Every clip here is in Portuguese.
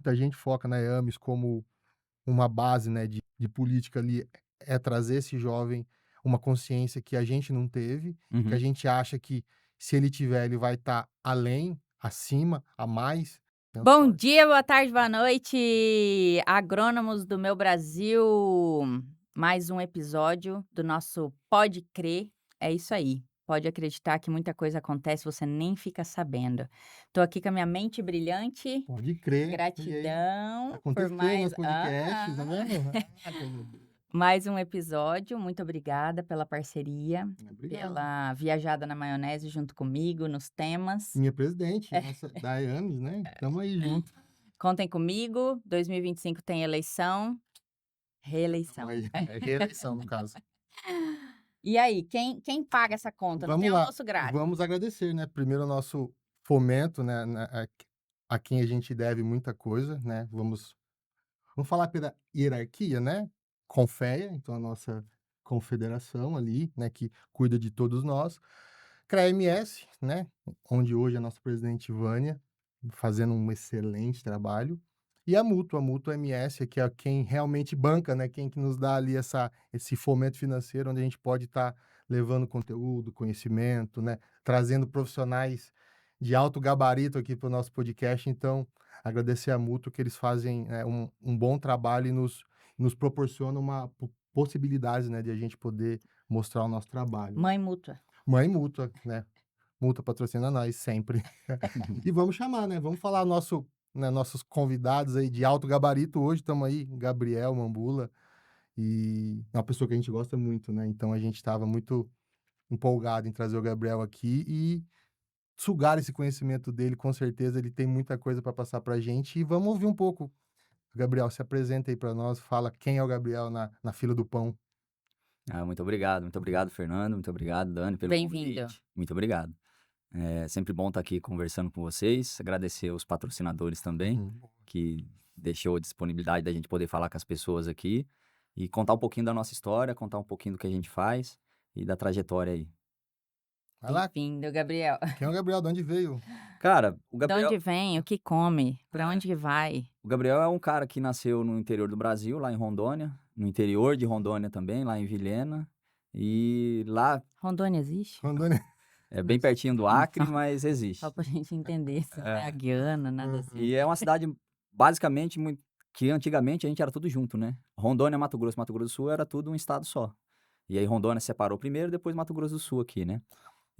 muita gente foca na EAMS como uma base, né, de política ali, é trazer esse jovem uma consciência que a gente não teve, que a Uhum. gente acha que se ele tiver, ele vai estar além, acima, a mais. Bom dia, boa tarde, boa noite, agrônomos do meu Brasil. Mais um episódio do nosso Pode Crer. É isso aí. Pode acreditar que muita coisa acontece, você nem fica sabendo. Tô aqui com a minha mente brilhante. Pode crer. E aí, Gratidão por aconteceu mais nos podcasts, tá vendo? mais um episódio. Muito obrigada pela parceria, Obrigado. pela viajada na maionese junto comigo nos temas. Minha presidente, nossa, da EAMS, né? Tamo aí junto. Contem comigo, 2025 tem eleição, reeleição. Tamo aí. É reeleição, no caso. E aí, quem paga essa conta? Não Vamos tem lá, almoço grátis. vamos agradecer, né? Primeiro, o nosso fomento, né? A quem a gente deve muita coisa, né? Vamos falar pela hierarquia, né? Confea, então a nossa confederação ali, né? Que cuida de todos nós. CRAMS, né? Onde hoje a nossa presidente Vânia, fazendo um excelente trabalho. E a Mútua MS, que é quem realmente banca, né? Quem que nos dá ali esse fomento financeiro, onde a gente pode estar levando conteúdo, conhecimento, né? Trazendo profissionais de alto gabarito aqui para o nosso podcast. Então, agradecer a Mútua, que eles fazem um bom trabalho e nos proporcionam possibilidades, né? De a gente poder mostrar o nosso trabalho. Mãe mútua. Mãe Mútua, né? Mútua patrocina nós sempre. E vamos chamar, né? Vamos falar nossos convidados aí de alto gabarito. Hoje estamos aí, Gabriel Mambula, e é uma pessoa que a gente gosta muito, né? Então a gente estava muito empolgado em trazer o Gabriel aqui e sugar esse conhecimento dele. Com certeza ele tem muita coisa para passar para a gente. E vamos ouvir um pouco. Gabriel, se apresenta aí para nós, fala quem é o Gabriel na fila do pão. Muito obrigado, Fernando, muito obrigado, Dani, pelo Bem-vindo. convite. Muito obrigado. É sempre bom estar aqui conversando com vocês, agradecer os patrocinadores também, que deixou a disponibilidade da gente poder falar com as pessoas aqui e contar um pouquinho da nossa história, contar um pouquinho do que a gente faz e da trajetória aí. Vai lá, Bem-vindo, Gabriel. quem é o Gabriel? De onde veio? Cara, o De Gabriel, onde vem? O que come? Pra onde que vai? o Gabriel é um cara que nasceu no interior do Brasil, lá em Rondônia, no interior de Rondônia também, lá em Vilhena, e lá Rondônia existe? Rondônia. é bem pertinho do Acre, mas existe. Só pra gente entender. Se não é a Guiana, nada assim. E é uma cidade, basicamente, que antigamente a gente era tudo junto, né? Rondônia, Mato Grosso do Sul era tudo um estado só. E aí Rondônia separou primeiro, depois Mato Grosso do Sul aqui, né?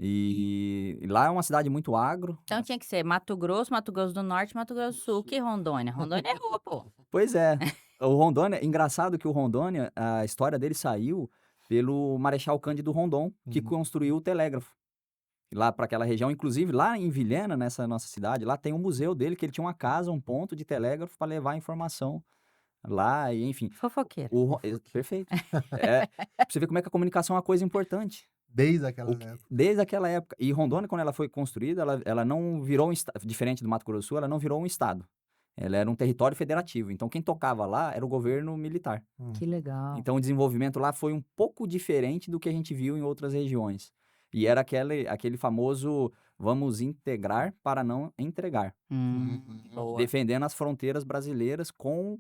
E lá é uma cidade muito agro. Então tinha que ser Mato Grosso do Norte, Mato Grosso do Sul. Que Rondônia? Rondônia é rua, pô. Pois é. O Rondônia, engraçado que o Rondônia, a história dele saiu pelo Marechal Cândido Rondon, que construiu o telégrafo. Lá para aquela região, inclusive lá em Vilhena, nessa nossa cidade, lá tem um museu dele, que ele tinha uma casa, um ponto de telégrafo para levar informação lá, e enfim. Fofoqueiro. Perfeito. Pra você ver como é que a comunicação é uma coisa importante. Desde aquela época. Desde aquela época. E Rondônia, quando ela foi construída, ela não virou um estado, diferente do Mato Grosso do Sul, ela não virou um estado. Ela era um território federativo. Então, quem tocava lá era o governo militar. Que legal. Então, o desenvolvimento lá foi um pouco diferente do que a gente viu em outras regiões. E era aquele famoso vamos integrar para não entregar. Boa. Defendendo as fronteiras brasileiras com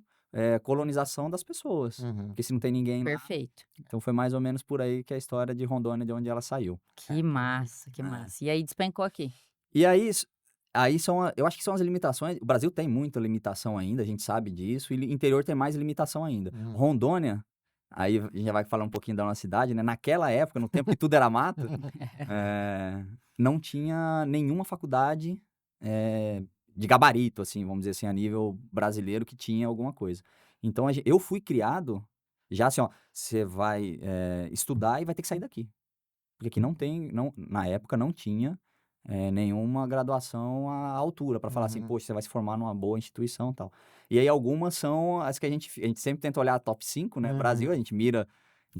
colonização das pessoas. Porque se não tem ninguém lá. Perfeito. Então foi mais ou menos por aí que é a história de Rondônia, de onde ela saiu. Que massa, que massa. E aí despencou aqui. E aí eu acho que são as limitações. O Brasil tem muita limitação ainda, a gente sabe disso, e o interior tem mais limitação ainda. Rondônia, aí a gente já vai falar um pouquinho da nossa cidade, né? Naquela época, no tempo que tudo era mato, não tinha nenhuma faculdade de gabarito, assim, vamos dizer assim, a nível brasileiro que tinha alguma coisa. Então eu fui criado já assim, ó, você vai estudar e vai ter que sair daqui. Porque aqui na época não tinha nenhuma graduação à altura para falar assim, poxa, você vai se formar numa boa instituição e tal. E aí algumas são as que a gente sempre tenta olhar a top 5, né? Brasil, a gente mira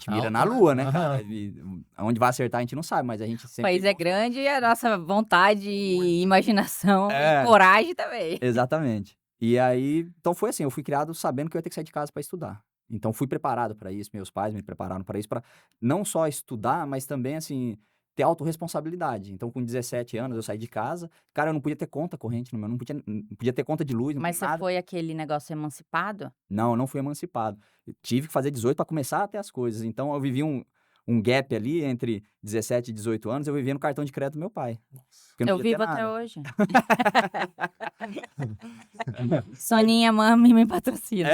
Alto, na né? lua, né, cara? E onde vai acertar a gente não sabe, mas a gente O sempre... país é grande e a nossa vontade, imaginação É. e coragem também. Exatamente. E aí, então foi assim, eu fui criado sabendo que eu ia ter que sair de casa para estudar. Então fui preparado para isso, meus pais me prepararam para isso, para não só estudar, mas também assim ter autorresponsabilidade. Então, com 17 anos, eu saí de casa. Cara, eu não podia ter conta corrente no meu, não podia ter conta de luz, não Mas podia você nada. foi aquele negócio emancipado? Não, eu não fui emancipado. Eu tive que fazer 18 para começar a ter as coisas. Então, eu vivi um gap ali entre 17 e 18 anos, eu vivia no cartão de crédito do meu pai. Porque eu não Eu podia ter vivo até nada. hoje. Soninha, mami, me patrocina.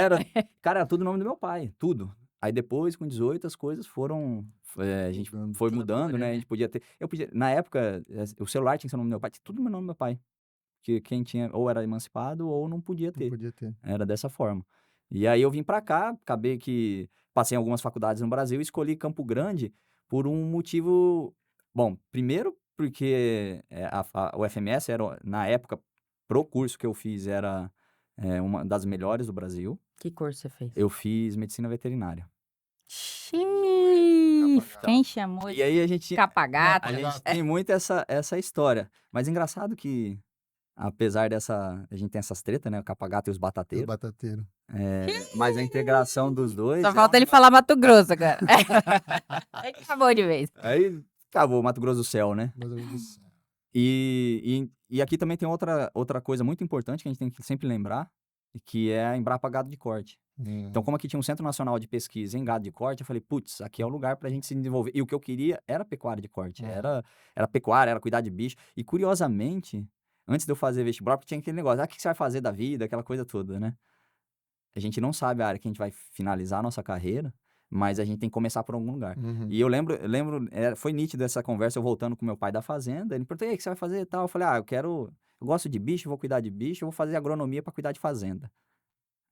Cara, era tudo o nome do meu pai, tudo. Aí depois, com 18, as coisas foram. A gente Mudando. foi Que mudando, loucura, né? A né? gente podia ter. Na época, o celular tinha que ser o nome do meu pai, tinha tudo no nome do meu pai. Que quem tinha ou era emancipado ou não podia Não ter. podia ter. Era dessa forma. E aí eu vim pra cá, acabei que passei em algumas faculdades no Brasil e escolhi Campo Grande por um motivo. Bom, primeiro porque o FMS era, na época, pro curso que eu fiz, era uma das melhores do Brasil. Que curso você fez? Eu fiz medicina veterinária. Xiii, quem chamou E de aí a gente capa-gato? a gente tem muito essa história. Mas engraçado que, apesar a gente tem essas tretas, né? O capa-gato e os Os batateiros. batateiros. Mas a integração dos dois. Só falta ele falar Mato Grosso agora. Aí acabou de vez. Aí acabou, Mato Grosso do Céu, né? Meu Deus do céu. E aqui também tem outra coisa muito importante que a gente tem que sempre lembrar, que é a Embrapa Gado de Corte. Então, como aqui tinha um Centro Nacional de Pesquisa em Gado de Corte, eu falei, putz, aqui é o lugar pra gente se desenvolver. E o que eu queria era pecuária de corte, era pecuária, era cuidar de bicho. E curiosamente, antes de eu fazer vestibular, porque tinha aquele negócio, o que você vai fazer da vida, aquela coisa toda, né? A gente não sabe a área que a gente vai finalizar a nossa carreira, mas a gente tem que começar por algum lugar. Uhum. E eu lembro, foi nítido essa conversa, eu voltando com meu pai da fazenda, ele me perguntou, e aí, o que você vai fazer e tal? Eu falei, eu gosto de bicho, eu vou cuidar de bicho, eu vou fazer agronomia para cuidar de fazenda.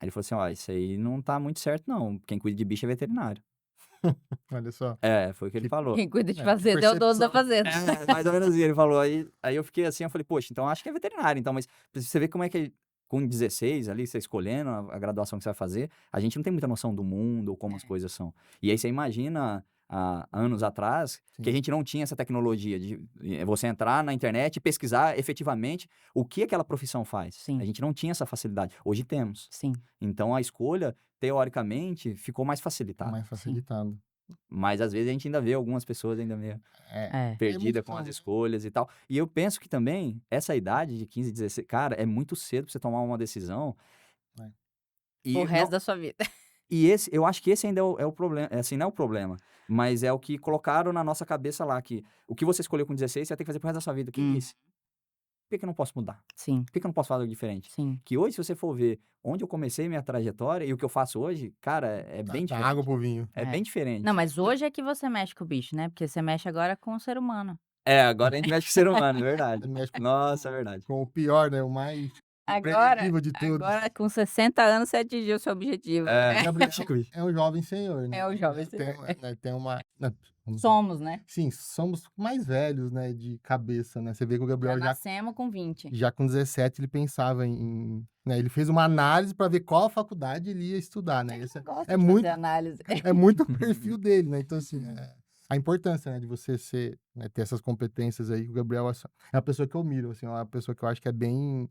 Aí ele falou assim, ó, isso aí não tá muito certo não, quem cuida de bicho é veterinário. Olha só. Foi o que ele falou. Quem cuida de É, fazenda é o dono da percepção. fazenda. Mais ou menos assim, ele falou. Aí eu fiquei assim, eu falei, poxa, então acho que é veterinário, então, mas pra você ver como é que com 16 ali, você escolhendo a graduação que você vai fazer, a gente não tem muita noção do mundo ou como as coisas são. E aí você imagina, há anos atrás, que a Sim. gente não tinha essa tecnologia de você entrar na internet e pesquisar efetivamente o que aquela profissão faz. Sim. A gente não tinha essa facilidade. Hoje temos. Sim. Então a escolha, teoricamente, ficou mais facilitada. Mais facilitado. Mas às vezes a gente ainda vê algumas pessoas ainda meio É. perdida muito com as calmo. escolhas e tal. E eu penso que também, essa idade de 15, 16, cara, é muito cedo pra você tomar uma decisão. É. E, O não- resto da sua vida. e eu acho que esse ainda é o problema. Assim, não é o problema, mas é o que colocaram na nossa cabeça lá, que o que você escolheu com 16, você vai ter que fazer pro resto da sua vida. Quem disse? Por que eu não posso mudar? Sim, Por que eu não posso fazer algo diferente? sim. Que hoje, se você for ver onde eu comecei minha trajetória e o que eu faço hoje, cara, é bem Dá diferente. água pro vinho. É bem diferente. Não, mas hoje é que você mexe com o bicho, né? Porque você mexe agora com o ser humano. Agora a gente mexe com o ser humano, é verdade. Ele mexe Nossa, é verdade. com o pior, né? O mais Agora, primitivo de tudo. agora com 60 anos, você atingiu o seu objetivo. Gabriel é um jovem senhor, né? É o jovem Tem uma... né, Somos, né? Sim, somos mais velhos, né? De cabeça, né? Você vê que o Já Gabriel nascemos com 20. já com 17 ele pensava né? Ele fez uma análise para ver qual faculdade ele ia estudar, né? Esse Gosto é de muito, fazer análise. é muito o perfil dele, né? Então, assim, a importância, né, de você ter essas competências aí. O Gabriel é uma pessoa que eu miro, assim, é uma pessoa que eu acho que é bem...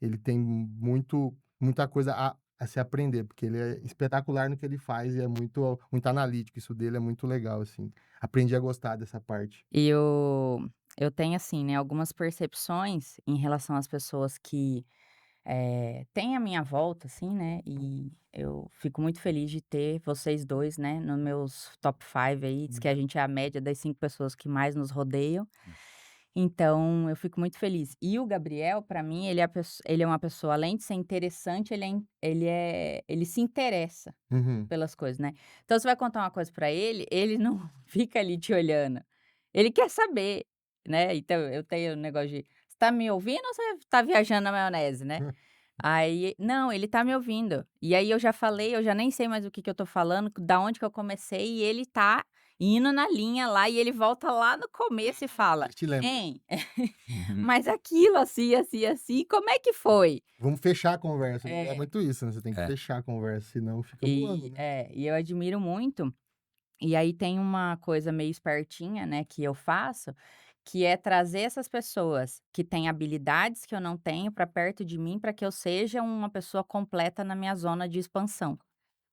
Ele tem muita coisa a se aprender, porque ele é espetacular no que ele faz e é muito analítico. Isso dele é muito legal, assim. Aprendi a gostar dessa parte. E eu tenho, assim, né, algumas percepções em relação às pessoas que têm a minha volta, assim, né? E eu fico muito feliz de ter vocês dois, né, nos meus top 5 aí. Diz que a gente é a média das 5 pessoas que mais nos rodeiam. Então, eu fico muito feliz. E o Gabriel, pra mim, ele é uma pessoa, além de ser interessante, ele se interessa Uhum. pelas coisas, né. Então, você vai contar uma coisa pra ele não fica ali te olhando. Ele quer saber, né. Então, eu tenho um negócio de: "Você tá me ouvindo ou você tá viajando na maionese, né?" Aí não, ele tá me ouvindo. E aí eu já falei, eu já nem sei mais o que que eu tô falando, da onde que eu comecei, e ele tá indo na linha lá, e ele volta lá no começo e fala: Ele te lembra. "Hein, mas aquilo assim, assim, assim, como é que foi?" Vamos fechar a conversa. É É. muito isso, né? Você tem que É. fechar a conversa, senão fica voando, né? E eu admiro muito. E aí tem uma coisa meio espertinha, né, que eu faço, que é trazer essas pessoas que têm habilidades que eu não tenho para perto de mim, para que eu seja uma pessoa completa na minha zona de expansão,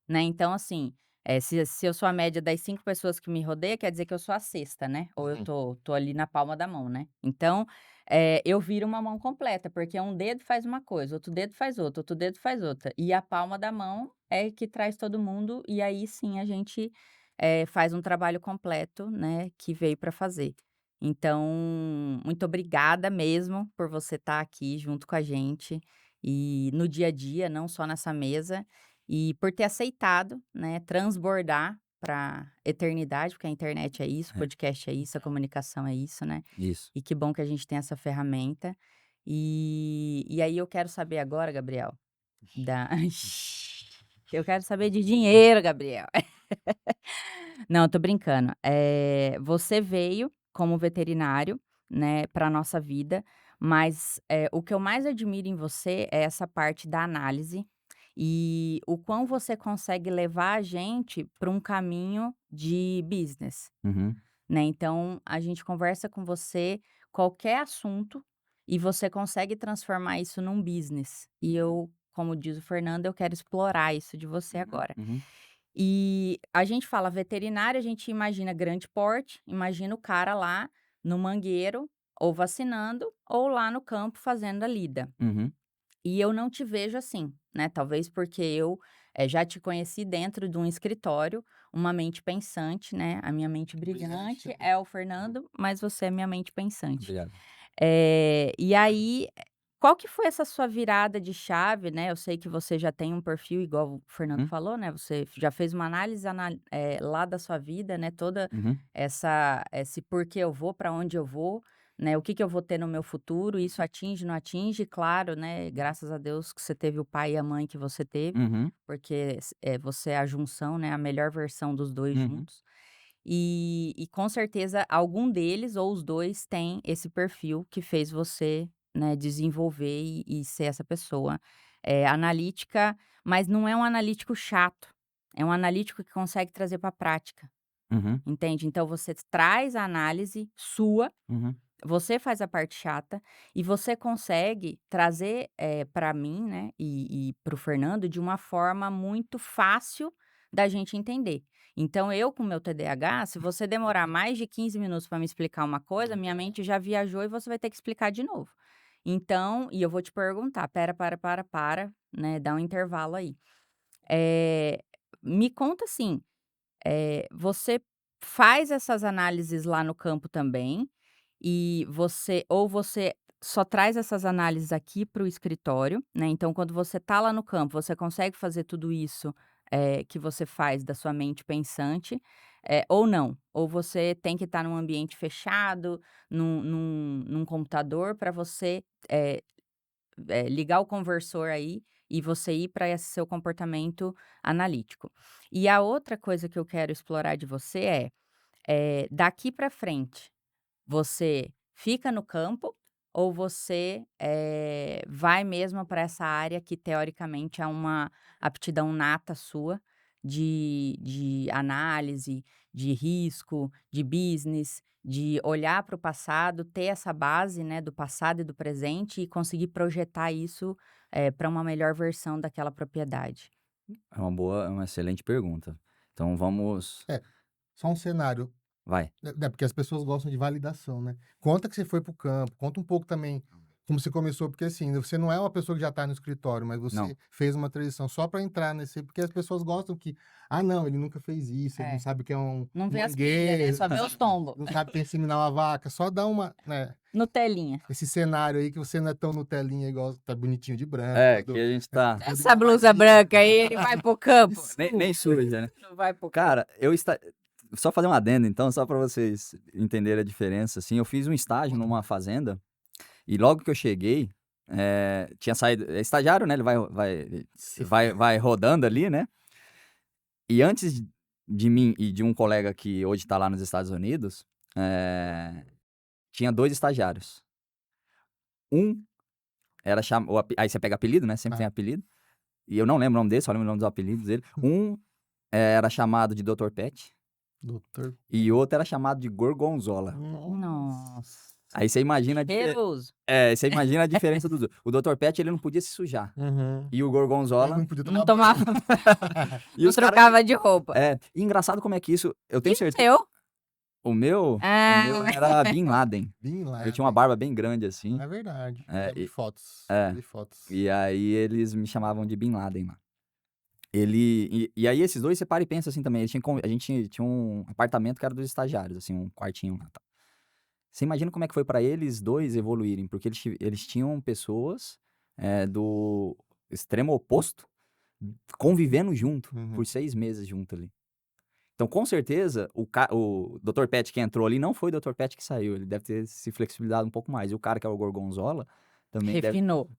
né. Então, assim, Se eu sou a média das 5 pessoas que me rodeiam, quer dizer que eu sou a sexta, né, ou eu tô ali na palma da mão, né. Então, eu viro uma mão completa, porque um dedo faz uma coisa, outro dedo faz outra, outro dedo faz outra, e a palma da mão é que traz todo mundo, e aí sim a gente, faz um trabalho completo, né, que veio para fazer. Então, muito obrigada mesmo por você estar aqui junto com a gente, e no dia a dia, não só nessa mesa, e por ter aceitado, né, transbordar para eternidade, porque a internet é isso, o É, podcast é isso, a comunicação é isso, né. isso. E que bom que a gente tem essa ferramenta. E aí eu quero saber agora, Gabriel, da eu quero saber de dinheiro, Gabriel. Não, tô brincando. Você veio como veterinário, né, para nossa vida, mas, o que eu mais admiro em você é essa parte da análise e o quão você consegue levar a gente para um caminho de business, Uhum, né. Então, a gente conversa com você qualquer assunto e você consegue transformar isso num business. E eu, como diz o Fernando, eu quero explorar isso de você agora. uhum, E a gente fala veterinário, a gente imagina grande porte, imagina o cara lá no mangueiro, ou vacinando, ou lá no campo fazendo a lida. uhum. E eu não te vejo assim, né? Talvez porque eu já te conheci dentro de um escritório, uma mente pensante, né? A minha mente brilhante é o Fernando, mas você é minha mente pensante. Obrigado. E aí, qual que foi essa sua virada de chave, né, eu sei que você já tem um perfil igual o Fernando Uhum, falou, né, você já fez uma análise lá da sua vida, né, toda uhum, esse porquê eu vou, para onde eu vou, né, o que que eu vou ter no meu futuro, isso atinge, não atinge, claro, né, graças a Deus que você teve o pai e a mãe que você teve, uhum, porque você é a junção, né, a melhor versão dos 2 uhum, juntos. E com certeza algum deles ou os 2 tem esse perfil que fez você, né, desenvolver e ser essa pessoa, analítica, mas não é um analítico chato, é um analítico que consegue trazer para a prática, uhum, entende? Então você traz a análise sua, uhum, você faz a parte chata e você consegue trazer, pra mim, né, e para o Fernando de uma forma muito fácil da gente entender. Então eu com o meu TDAH, se você demorar mais de 15 minutos para me explicar uma coisa, minha mente já viajou e você vai ter que explicar de novo. Então e eu vou te perguntar: "Espera, para", né, dá um intervalo aí. Eh, Me conta assim, você faz essas análises lá no campo também, e você só traz essas análises aqui para o escritório, né, então quando você tá lá no campo, você consegue fazer tudo isso, que você faz da sua mente pensante, ou não? Ou você tem que estar num ambiente fechado, num computador para você, eh ligar o conversor aí e você ir para esse seu comportamento analítico. E a outra coisa que eu quero explorar de você daqui para frente, você fica no campo ou você, vai mesmo para essa área que teoricamente é uma aptidão nata sua de análise, de risco, de business, de olhar para o passado, ter essa base, né, do passado e do presente e conseguir projetar isso, para uma melhor versão daquela propriedade? É uma excelente pergunta. Então vamos É, só um cenário, vai. né, porque as pessoas gostam de validação, né. Conta que você foi para o campo, conta um pouco também como você começou, porque, assim, você não é uma pessoa que já está no escritório, mas Não. você fez uma transição só para entrar nesse porque as pessoas gostam que: "Ah, não, ele nunca fez isso, ele não É, sabe o que é um não vê as pilhas, né, mangueiro, só vê os tombos. não sabe inseminar uma vaca", só dá uma, né, Nutelinha. esse cenário aí que você não é tão Nutelinha igual tá bonitinho de branco, É, que todo a gente né, tá todo Essa blusa branca aí, ele vai pro campo. nem suja, né. Não vai pro campo. Cara, só fazer um adendo então, só para vocês entenderem a diferença, assim, eu fiz um estágio numa fazenda, e logo que eu cheguei, tinha saído estagiário, né, ele vai rodando ali, né, e antes de mim e de um colega que hoje tá lá nos Estados Unidos, tinha 2 estagiários. Um era aí você pega apelido, né, sempre tem Ah, apelido, e eu não lembro o nome dele, só lembro o nome dos apelidos dele. Um era chamado de Dr. Pet, doutor. e outro era chamado de Gorgonzola. Nossa. Nossa. Aí você imagina Cheiroso. você imagina a diferença dos dois. O Dr. Pet, ele não podia se sujar. E o Ele Gorgonzola... não podia Não tomar tomava, E não os caras... trocava de roupa. E engraçado como é que isso... Eu tenho E o certeza... seu? O meu Ah, era Bin Laden. Bin Laden. Eu tinha uma barba bem grande, assim. É verdade. É, Eu vi fotos. é. Eu vi fotos. E aí eles me chamavam de Bin Laden lá. E aí esses dois, você para e pensa assim também. A gente tinha um apartamento que era dos estagiários, assim, um quartinho lá. Tá. Você imagina como é que foi pra eles dois evoluírem, porque eles tinham pessoas do extremo oposto convivendo junto, por 6 meses junto ali. Então, com certeza, o Dr. Pet que entrou ali não foi o Dr. Pet que saiu. Ele deve ter se flexibilizado um pouco mais. E o cara que é o Gorgonzola também deve... refinou.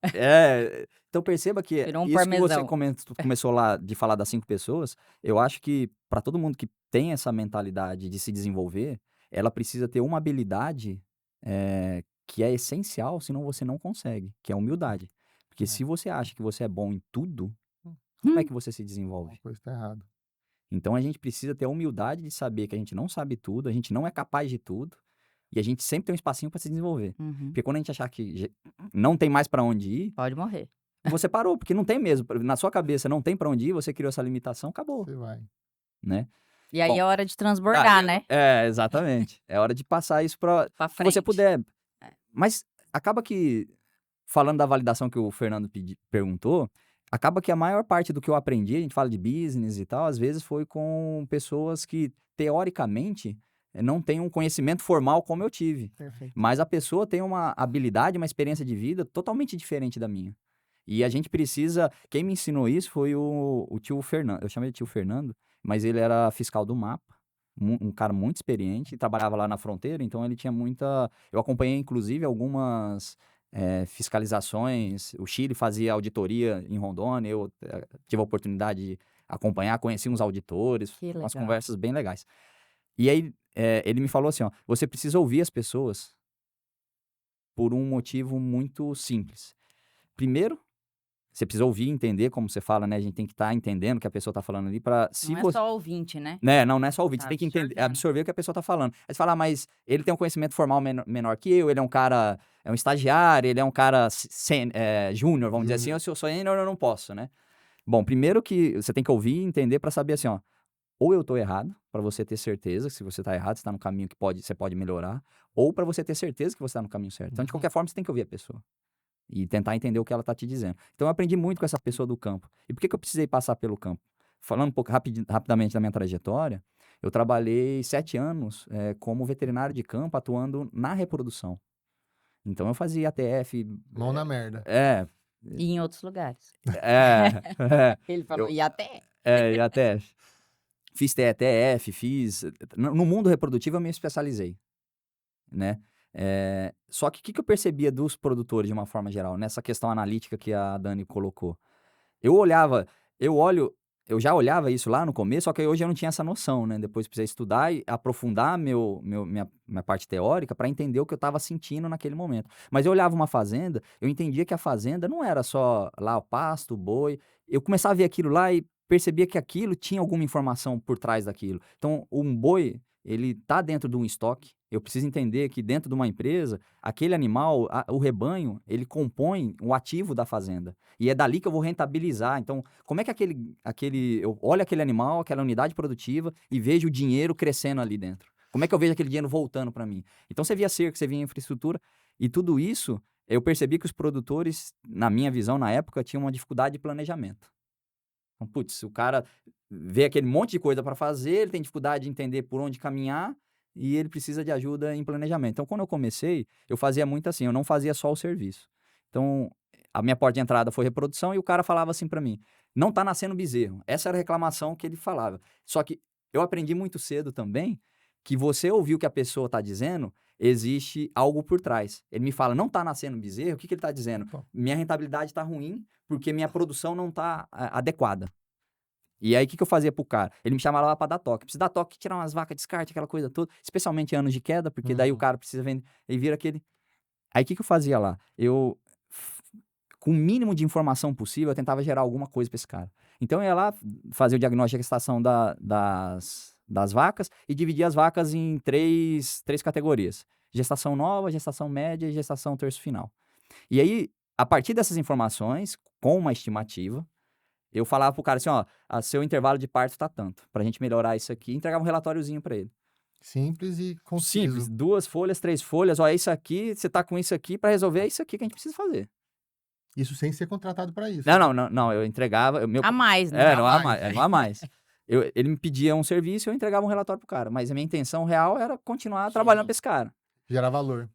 Então perceba que Virou um isso que você parmesão. começou lá de falar das 5 pessoas, eu acho que para todo mundo que tem essa mentalidade de se desenvolver, ela precisa ter uma habilidade que é essencial, senão você não consegue, que é a humildade. Porque se você acha que você é bom em tudo, como é que você se desenvolve? Uma coisa tá errada. Então a gente precisa ter a humildade de saber que a gente não sabe tudo, a gente não é capaz de tudo, e a gente sempre tem um espacinho para se desenvolver. Uhum. Porque quando a gente achar que não tem mais para onde ir, Pode morrer. você parou, porque não tem mesmo. Na sua cabeça não tem pra onde ir, você criou essa limitação, acabou, Você vai. né? E aí Bom, é hora de transbordar, né? Exatamente. É hora de passar isso pra Pra que você frente. puder. É. Mas acaba que, falando da validação que o Fernando perguntou, acaba que a maior parte do que eu aprendi, a gente fala de business e tal, às vezes foi com pessoas que, teoricamente, não têm um conhecimento formal como eu tive. Perfeito. Mas a pessoa tem uma habilidade, uma experiência de vida totalmente diferente da minha. E a gente precisa... Quem me ensinou isso foi o tio Fernando. Eu chamei de tio Fernando, mas ele era fiscal do MAPA, um cara muito experiente, trabalhava lá na fronteira, então ele tinha muita... Eu acompanhei, inclusive, algumas fiscalizações. O Chile fazia auditoria em Rondônia, eu tive a oportunidade de acompanhar, conheci uns auditores, Que umas legal. conversas bem legais. E aí, ele me falou assim, ó, você precisa ouvir as pessoas por um motivo muito simples. Primeiro, você precisa ouvir e entender, como você fala, né? A gente tem que estar entendendo o que a pessoa está falando ali para... Não é só ouvinte, né? Não é só ouvir, Tá você tem que entender, absorvendo. absorver o que a pessoa está falando. Aí você fala, mas ele tem um conhecimento formal menor que eu, ele é um cara, é um estagiário, ele é um cara júnior, vamos dizer assim, eu, se eu sou sênior, eu não posso, né? Bom, primeiro que você tem que ouvir e entender para saber assim, ó, ou eu tô errado, para você ter certeza que se você tá errado, você tá no caminho que você pode melhorar, ou para você ter certeza que você tá no caminho certo. Então, de qualquer forma, você tem que ouvir a pessoa e tentar entender o que ela tá te dizendo. Então, eu aprendi muito com essa pessoa do campo. E por que eu precisei passar pelo campo? Falando um pouco rapidamente da minha trajetória, eu trabalhei 7 anos como veterinário de campo, atuando na reprodução. Então, eu fazia ATF... Mão na merda. E em outros lugares. Ele falou, Eu- e até... e ATF. Fiz TETF, no mundo reprodutivo eu me especializei, né? Só que o que eu percebia dos produtores de uma forma geral, nessa questão analítica que a Dani colocou? Eu já olhava isso lá no começo, só que hoje eu não tinha essa noção, né? Depois precisei estudar e aprofundar minha parte teórica para entender o que eu estava sentindo naquele momento. Mas eu olhava uma fazenda, eu entendia que a fazenda não era só lá o pasto, o boi. Eu começava a ver aquilo lá e percebia que aquilo tinha alguma informação por trás daquilo. Então, um boi, ele tá dentro de um estoque. Eu preciso entender que dentro de uma empresa, aquele animal, o rebanho, ele compõe o ativo da fazenda. E é dali que eu vou rentabilizar. Então, como é que eu olho aquele animal, aquela unidade produtiva e vejo o dinheiro crescendo ali dentro? Como é que eu vejo aquele dinheiro voltando para mim? Então, você via cerca, você via infraestrutura e tudo isso, eu percebi que os produtores, na minha visão, na época, tinham uma dificuldade de planejamento. Então, putz, o cara vê aquele monte de coisa para fazer, ele tem dificuldade de entender por onde caminhar e ele precisa de ajuda em planejamento. Então, quando eu comecei, eu fazia muito assim, eu não fazia só o serviço. Então, a minha porta de entrada foi reprodução e o cara falava assim para mim, não tá nascendo bezerro. Essa era a reclamação que ele falava. Só que eu aprendi muito cedo também que você ouvir o que a pessoa tá dizendo, existe algo por trás. Ele me fala, não tá nascendo bezerro, o que ele tá dizendo? Minha rentabilidade tá ruim porque minha produção não tá adequada. E aí, o que eu fazia pro cara? Ele me chamava lá pra dar toque. Precisa dar toque, tirar umas vacas, descarte, aquela coisa toda. Especialmente em anos de queda, porque daí o cara precisa vender. E vira aquele... Aí, o que eu fazia lá? Com o mínimo de informação possível, eu tentava gerar alguma coisa pra esse cara. Então, eu ia lá fazer o diagnóstico de gestação das vacas e dividir as vacas em três categorias. gestação nova, gestação média e gestação terço final. E aí, a partir dessas informações, com uma estimativa, eu falava pro cara assim, ó, seu intervalo de parto tá tanto, pra gente melhorar isso aqui, e entregava um relatóriozinho pra ele. Simples e Simples, conciso. 2 folhas, 3 folhas, ó, é isso aqui, você tá com isso aqui, pra resolver é isso aqui que a gente precisa fazer. Isso sem ser contratado para isso. Não, eu entregava... A mais, né? Não há mais. Ele me pedia um serviço e eu entregava um relatório pro cara, mas a minha intenção real era continuar trabalhando pra esse cara. Gerar valor.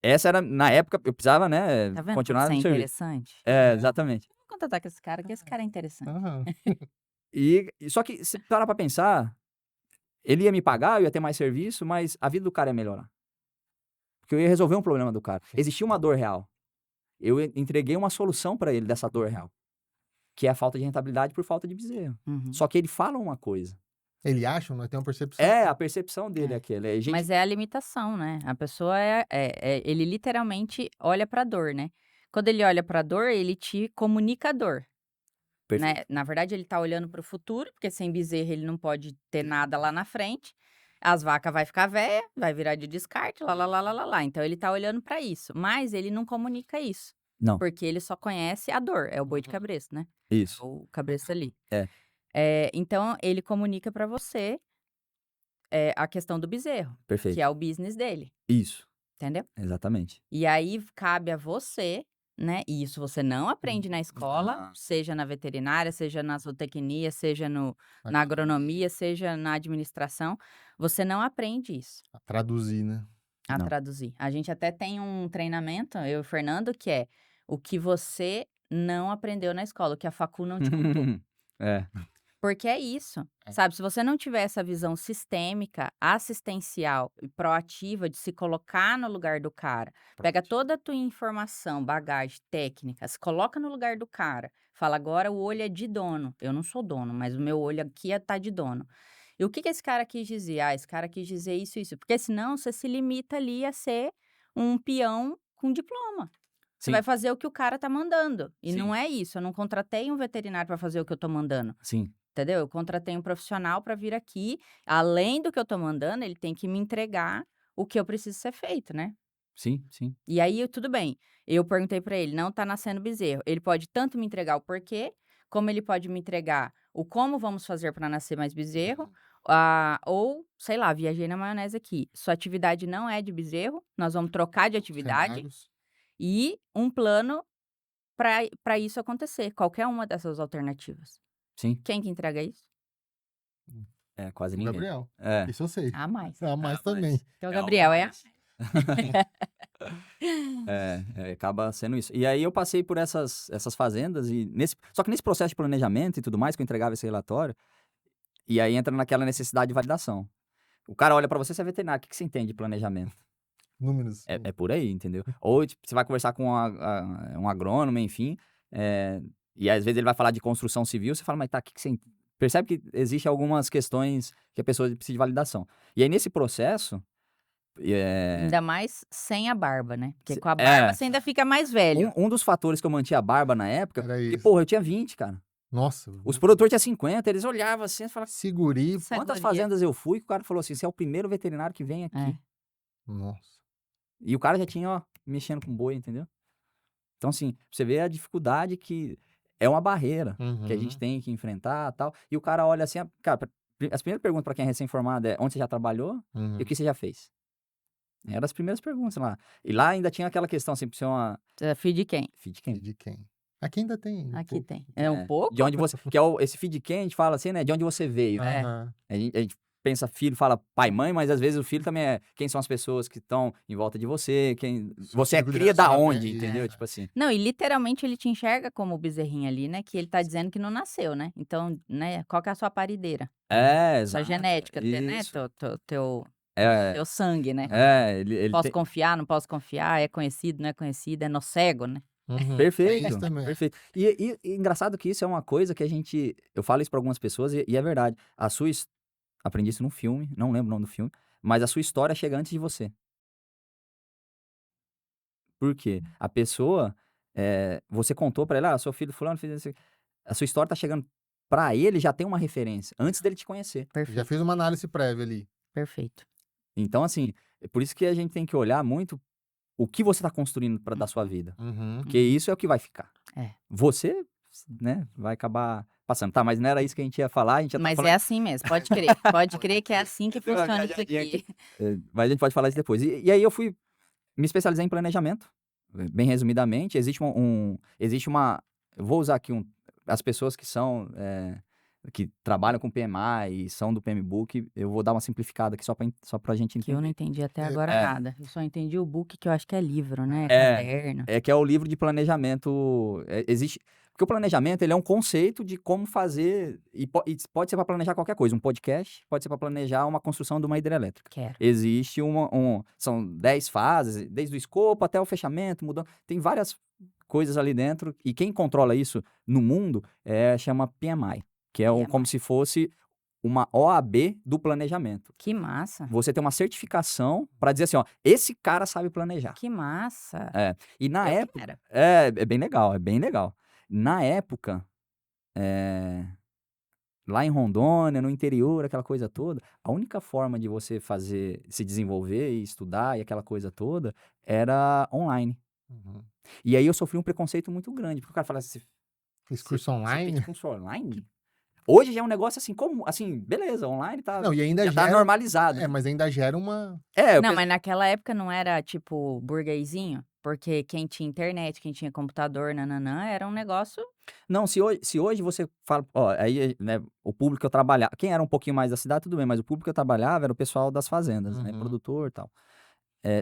Essa era, na época, eu precisava, né, Tá vendo como continuar isso é no serviço. interessante? Exatamente. Vou contratar com esse cara, que esse cara é interessante. Aham. Só que, se parar pra pensar, ele ia me pagar, eu ia ter mais serviço, mas a vida do cara ia melhorar. Porque eu ia resolver um problema do cara. Existia uma dor real. Eu entreguei uma solução pra ele dessa dor real. Que é a falta de rentabilidade por falta de bezerro. Uhum. Só que ele fala uma coisa. Ele acha, nós temos uma percepção. A percepção dele é aquela. Mas é a limitação, né? A pessoa ele literalmente olha pra dor, né? Quando ele olha pra dor, ele te comunica a dor. Perfeito. Né? Na verdade, ele tá olhando pro futuro, porque sem bezerro ele não pode ter nada lá na frente. As vacas vai ficar velha, vai virar de descarte, lá. Então ele tá olhando pra isso, mas ele não comunica isso. Não. Porque ele só conhece a dor, é o boi de cabresto, né? Isso. O cabresto ali. Então, Então ele comunica pra você a questão do bezerro, perfeito. que é o business dele, Isso. entendeu? Exatamente. E aí cabe a você, né? E isso você não aprende na escola, Ah. seja na veterinária, seja na zootecnia, seja na agronomia, seja na administração. Você não aprende isso, A traduzir, né? a Não. traduzir. A gente até tem um treinamento, eu e o Fernando, que é o que você não aprendeu na escola, o que a facu não te contou. Porque é isso, sabe? Se você não tiver essa visão sistêmica, assistencial e proativa de se colocar no lugar do cara, pega toda a tua informação, bagagem, técnica, se coloca no lugar do cara, fala agora o olho é de dono. Eu não sou dono, mas o meu olho aqui tá de dono. E o que esse cara quis dizer? Esse cara quis dizer isso. Porque senão você se limita ali a ser um peão com diploma. Você Sim. vai fazer o que o cara tá mandando. E Sim. não é isso. Eu não contratei um veterinário para fazer o que eu tô mandando. Sim. Entendeu? Eu contratei um profissional para vir aqui. Além do que eu tô mandando, ele tem que me entregar o que eu preciso ser feito, né? Sim. E aí, tudo bem. Eu perguntei para ele, não tá nascendo bezerro. Ele pode tanto me entregar o porquê, como ele pode me entregar o como vamos fazer para nascer mais bezerro. Ou, sei lá, viajei na maionese aqui. Sua atividade não é de bezerro, nós vamos trocar de atividade. Cenários. E um plano para isso acontecer. Qualquer uma dessas alternativas. Sim. Quem que entrega isso? Quase O ninguém. Gabriel. É. Isso eu sei. A mais. A mais também. Então, o Gabriel é a Acaba sendo isso. E aí eu passei por essas fazendas e só que nesse processo de planejamento e tudo mais, que eu entregava esse relatório, e aí entra naquela necessidade de validação. O cara olha pra você é veterinário, o que você entende de planejamento? Números. É por aí, entendeu? Ou tipo, você vai conversar com um agrônomo, enfim, e às vezes ele vai falar de construção civil, você fala, mas tá, o que você percebe que existe algumas questões que a pessoa precisa de validação. E aí nesse processo... Ainda mais sem a barba, né? Porque com a barba você ainda fica mais velho. Um dos fatores que eu mantinha a barba na época, Era porque, isso. porra, eu tinha 20, cara. Nossa. Os produtores tinham 50, eles olhavam assim e falavam, Seguri. quantas fazendas eu fui? Que o cara falou assim, você é o primeiro veterinário que vem aqui. É. Nossa. E o cara já tinha, ó, mexendo com boi, entendeu? Então, assim, você vê a dificuldade que é uma barreira que a gente tem que enfrentar e tal. E o cara olha assim, cara, as primeiras perguntas pra quem é recém-formado é onde você já trabalhou e o que você já fez? Eram as primeiras perguntas lá. E lá ainda tinha aquela questão, assim, pra ser uma... Feed de quem? Feed quem? De quem? Aqui ainda tem. Aqui tem. É um pouco? De onde você... Que é esse feed quem, a gente fala assim, né? De onde você veio. Aham. A gente pensa filho, fala pai, mãe, mas às vezes o filho também é quem são as pessoas que estão em volta de você, quem... Você é círculo de cria da relacionamento, onde, entendeu? Tipo assim. Não, e literalmente ele te enxerga como o bezerrinho ali, né? Que ele tá dizendo que não nasceu, né? Então, né? Qual que é a sua parideira? Sua Exato. genética, né? Isso. Teu sangue, né? Ele Posso tem... confiar, não posso confiar? É conhecido, não é conhecido? É no cego, né? Perfeito, Isso também. perfeito. E engraçado que isso é uma coisa que eu falo isso pra algumas pessoas e é verdade. Aprendi isso num filme, não lembro o nome do filme, mas a sua história chega antes de você. Por quê? A pessoa, você contou pra ela, seu filho fulano fez isso. A sua história tá chegando pra ele, já tem uma referência, antes dele te conhecer. Já Perfeito, fez uma análise prévia ali. perfeito. Então, assim, É por isso que a gente tem que olhar muito o que você está construindo da sua vida. Porque isso é o que vai ficar. É. Você, né, vai acabar passando. Tá, mas não era isso que a gente ia falar, a gente já tá Mas falando... é assim mesmo, pode crer. Pode crer que é assim que funciona isso aqui. Mas a gente pode falar isso depois. E aí eu fui me especializar em planejamento, bem resumidamente. Existe eu vou usar aqui as pessoas que são, que trabalham com PMI e são do PMBOK, eu vou dar uma simplificada aqui só pra gente Que eu não entender. entendi até agora nada. Eu só entendi o book, que eu acho que é livro, né? É. Caderno. É que é o livro de planejamento. Porque o planejamento, ele é um conceito de como fazer, e pode ser para planejar qualquer coisa, um podcast, pode ser para planejar uma construção de uma hidrelétrica. Quero. Existe são 10 fases, desde o escopo até o fechamento, mudando, tem várias coisas ali dentro, e quem controla isso no mundo chama PMI, que é PMI. como se fosse uma OAB do planejamento. Que massa. Você tem uma certificação para dizer assim, ó, esse cara sabe planejar. Que massa. E na Eu época... quero. É bem legal, é bem legal. Na época, lá em Rondônia, no interior, aquela coisa toda, a única forma de você se desenvolver e estudar e aquela coisa toda era online. E aí eu sofri um preconceito muito grande, porque o cara fala assim, Fiz curso você online? fez curso online? Hoje já é um negócio assim, como, assim, beleza, online tá, Não, e ainda já tá gera... normalizado. mas ainda gera uma... Não, mas naquela época não era tipo burguesinho? Porque quem tinha internet, quem tinha computador, nananã, era um negócio. Não, se hoje você fala, ó, aí, né, o público que eu trabalhava, quem era um pouquinho mais da cidade, tudo bem, mas o público que eu trabalhava era o pessoal das fazendas, né, produtor e tal.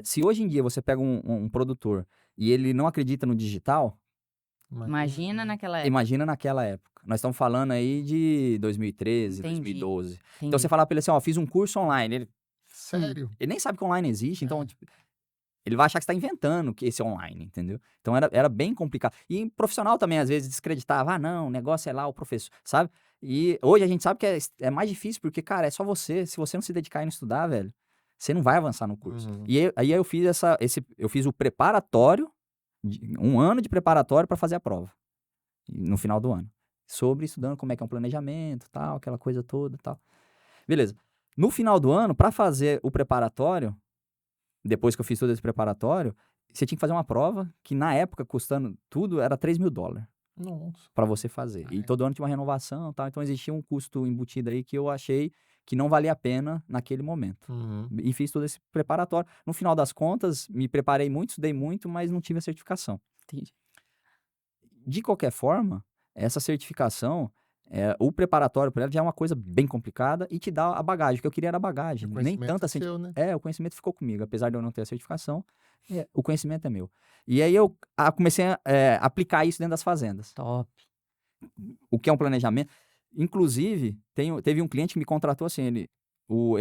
Se hoje em dia você pega um produtor e ele não acredita no digital, Imagina naquela época. imagina naquela época. Nós estamos falando aí de 2013, Entendi. 2012. Então Entendi. você fala pra ele assim, ó, fiz um curso online, Sério? ele nem sabe que online existe, então tipo, ele vai achar que você está inventando que esse online, entendeu? Então era bem complicado. E em profissional também, às vezes, descreditava. Não, o negócio é lá o professor, sabe? E hoje a gente sabe que é mais difícil, porque, cara, é só você. Se você não se dedicar e não estudar, velho, você não vai avançar no curso. E aí eu fiz eu fiz o preparatório, um ano de preparatório para fazer a prova, no final do ano. Estudando como é que é um planejamento, tal, aquela coisa toda, tal. Beleza. No final do ano, para fazer o preparatório, depois que eu fiz todo esse preparatório, você tinha que fazer uma prova que, na época, custando tudo, era $3.000 Nossa. para você fazer. E todo ano tinha uma renovação e tal, então existia um custo embutido aí que eu achei que não valia a pena naquele momento. E fiz todo esse preparatório. No final das contas, me preparei muito, estudei muito, mas não tive a certificação. Entendi. De qualquer forma, essa certificação, o preparatório para ela já é uma coisa bem complicada e te dá a bagagem. O que eu queria era a bagagem. Nem tanto assim. Seu, né? O conhecimento ficou comigo, apesar de eu não ter a certificação, o conhecimento é meu. E aí eu comecei a aplicar isso dentro das fazendas. Top. O que é um planejamento. Inclusive, teve um cliente que me contratou assim, ele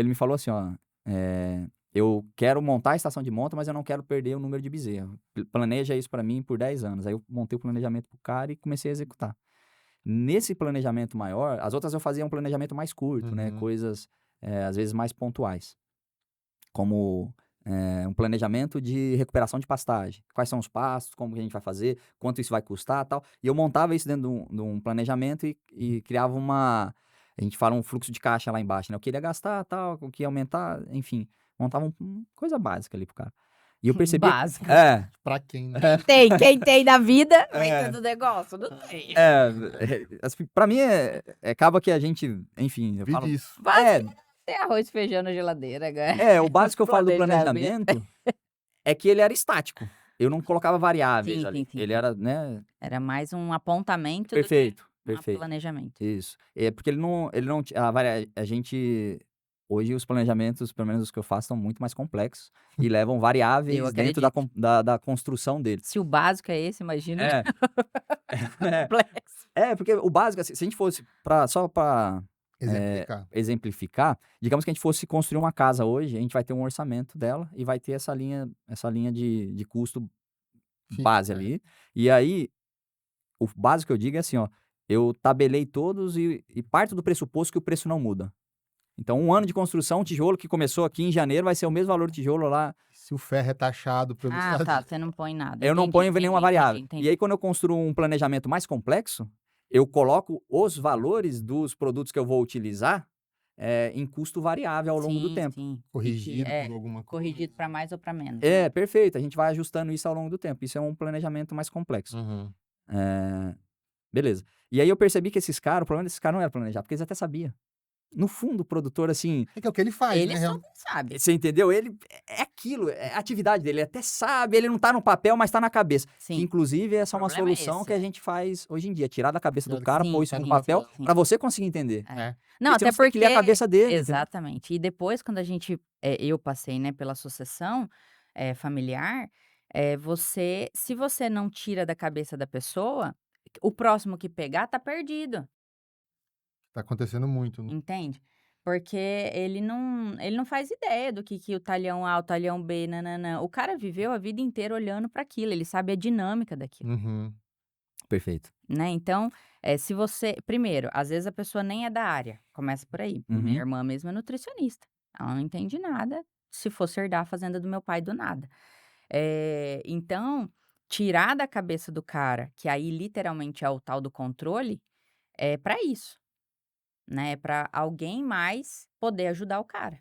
me falou assim, ó, eu quero montar a estação de monta, mas eu não quero perder o número de bezerro. Planeja isso para mim por 10 anos. Aí eu montei o planejamento pro cara e comecei a executar. Nesse planejamento maior, as outras eu fazia um planejamento mais curto, né? Coisas, às vezes, mais pontuais. Como um planejamento de recuperação de pastagem. Quais são os passos, como que a gente vai fazer, quanto isso vai custar e tal. E eu montava isso dentro de um planejamento e criava a gente fala um fluxo de caixa lá embaixo, né? Eu queria gastar, tal, o que ia aumentar, enfim. Montava uma coisa básica ali pro cara. E eu percebi... Básica. Pra quem, né? Quem tem na vida, vai ter do negócio, não tem. Pra mim, acaba que a gente, enfim... Eu falo, isso. Tem arroz e feijão na geladeira, agora. O básico que eu falo do planejamento é que ele era estático. Eu não colocava variáveis ali. Sim. Ele era, né? Era mais um apontamento Perfeito. do que um planejamento. Isso. Porque ele não a gente... Hoje os planejamentos, pelo menos os que eu faço, são muito mais complexos e levam variáveis dentro da construção deles. Se o básico é esse, imagina. Complexo. Porque o básico, assim, se a gente fosse só para exemplificar, digamos que a gente fosse construir uma casa hoje, a gente vai ter um orçamento dela e vai ter essa linha de custo base ali. E aí, o básico que eu digo é assim, ó, eu tabelei todos e parto do pressuposto que o preço não muda. Então, um ano de construção, tijolo que começou aqui em janeiro vai ser o mesmo valor do tijolo lá. Se o ferro é taxado pelo Estado. Tá, você não põe nada. Eu não ponho nenhuma variável. E aí, quando eu construo um planejamento mais complexo, eu coloco os valores dos produtos que eu vou utilizar em custo variável ao longo do Sim, tempo. sim. Corrigido É, por alguma coisa. corrigido para mais ou para menos. É, perfeito. A gente vai ajustando isso ao longo do tempo. Isso é um planejamento mais complexo. Uhum. Beleza. E aí eu percebi que esses caras, o problema desses caras não era planejar, porque eles até sabiam. No fundo, o produtor, assim, É que é o que ele faz, Ele né? super sabe. você entendeu? Ele é aquilo, é a atividade dele. Ele até sabe, ele não tá no papel, mas tá na cabeça. Que, Sim. inclusive, essa é uma problema é solução esse, que a gente faz hoje em dia. Tirar da cabeça do Tirar da cara, Sim, pôr isso no sim, papel, sim. pra você conseguir entender. É. É. Não, Porque até senão você tem que ler a porque cabeça dele, entendeu? exatamente. E depois quando a gente eu passei, né, pela sucessão, familiar, se você não tira da cabeça da pessoa, o próximo que pegar tá perdido, Tá acontecendo muito, né? entende? Porque ele não faz ideia do que o talhão A, o talhão B, nã-nã-nã. O cara viveu a vida inteira olhando para aquilo, ele sabe a dinâmica daquilo. Uhum. Perfeito. Né, então, se você primeiro, às vezes a pessoa nem é da área, começa por aí. Minha Uhum. irmã mesmo é nutricionista, ela não entende nada, se fosse herdar a fazenda do meu pai do nada. Então, tirar da cabeça do cara, que aí literalmente é o tal do controle, é para isso, né, é para alguém mais poder ajudar o cara.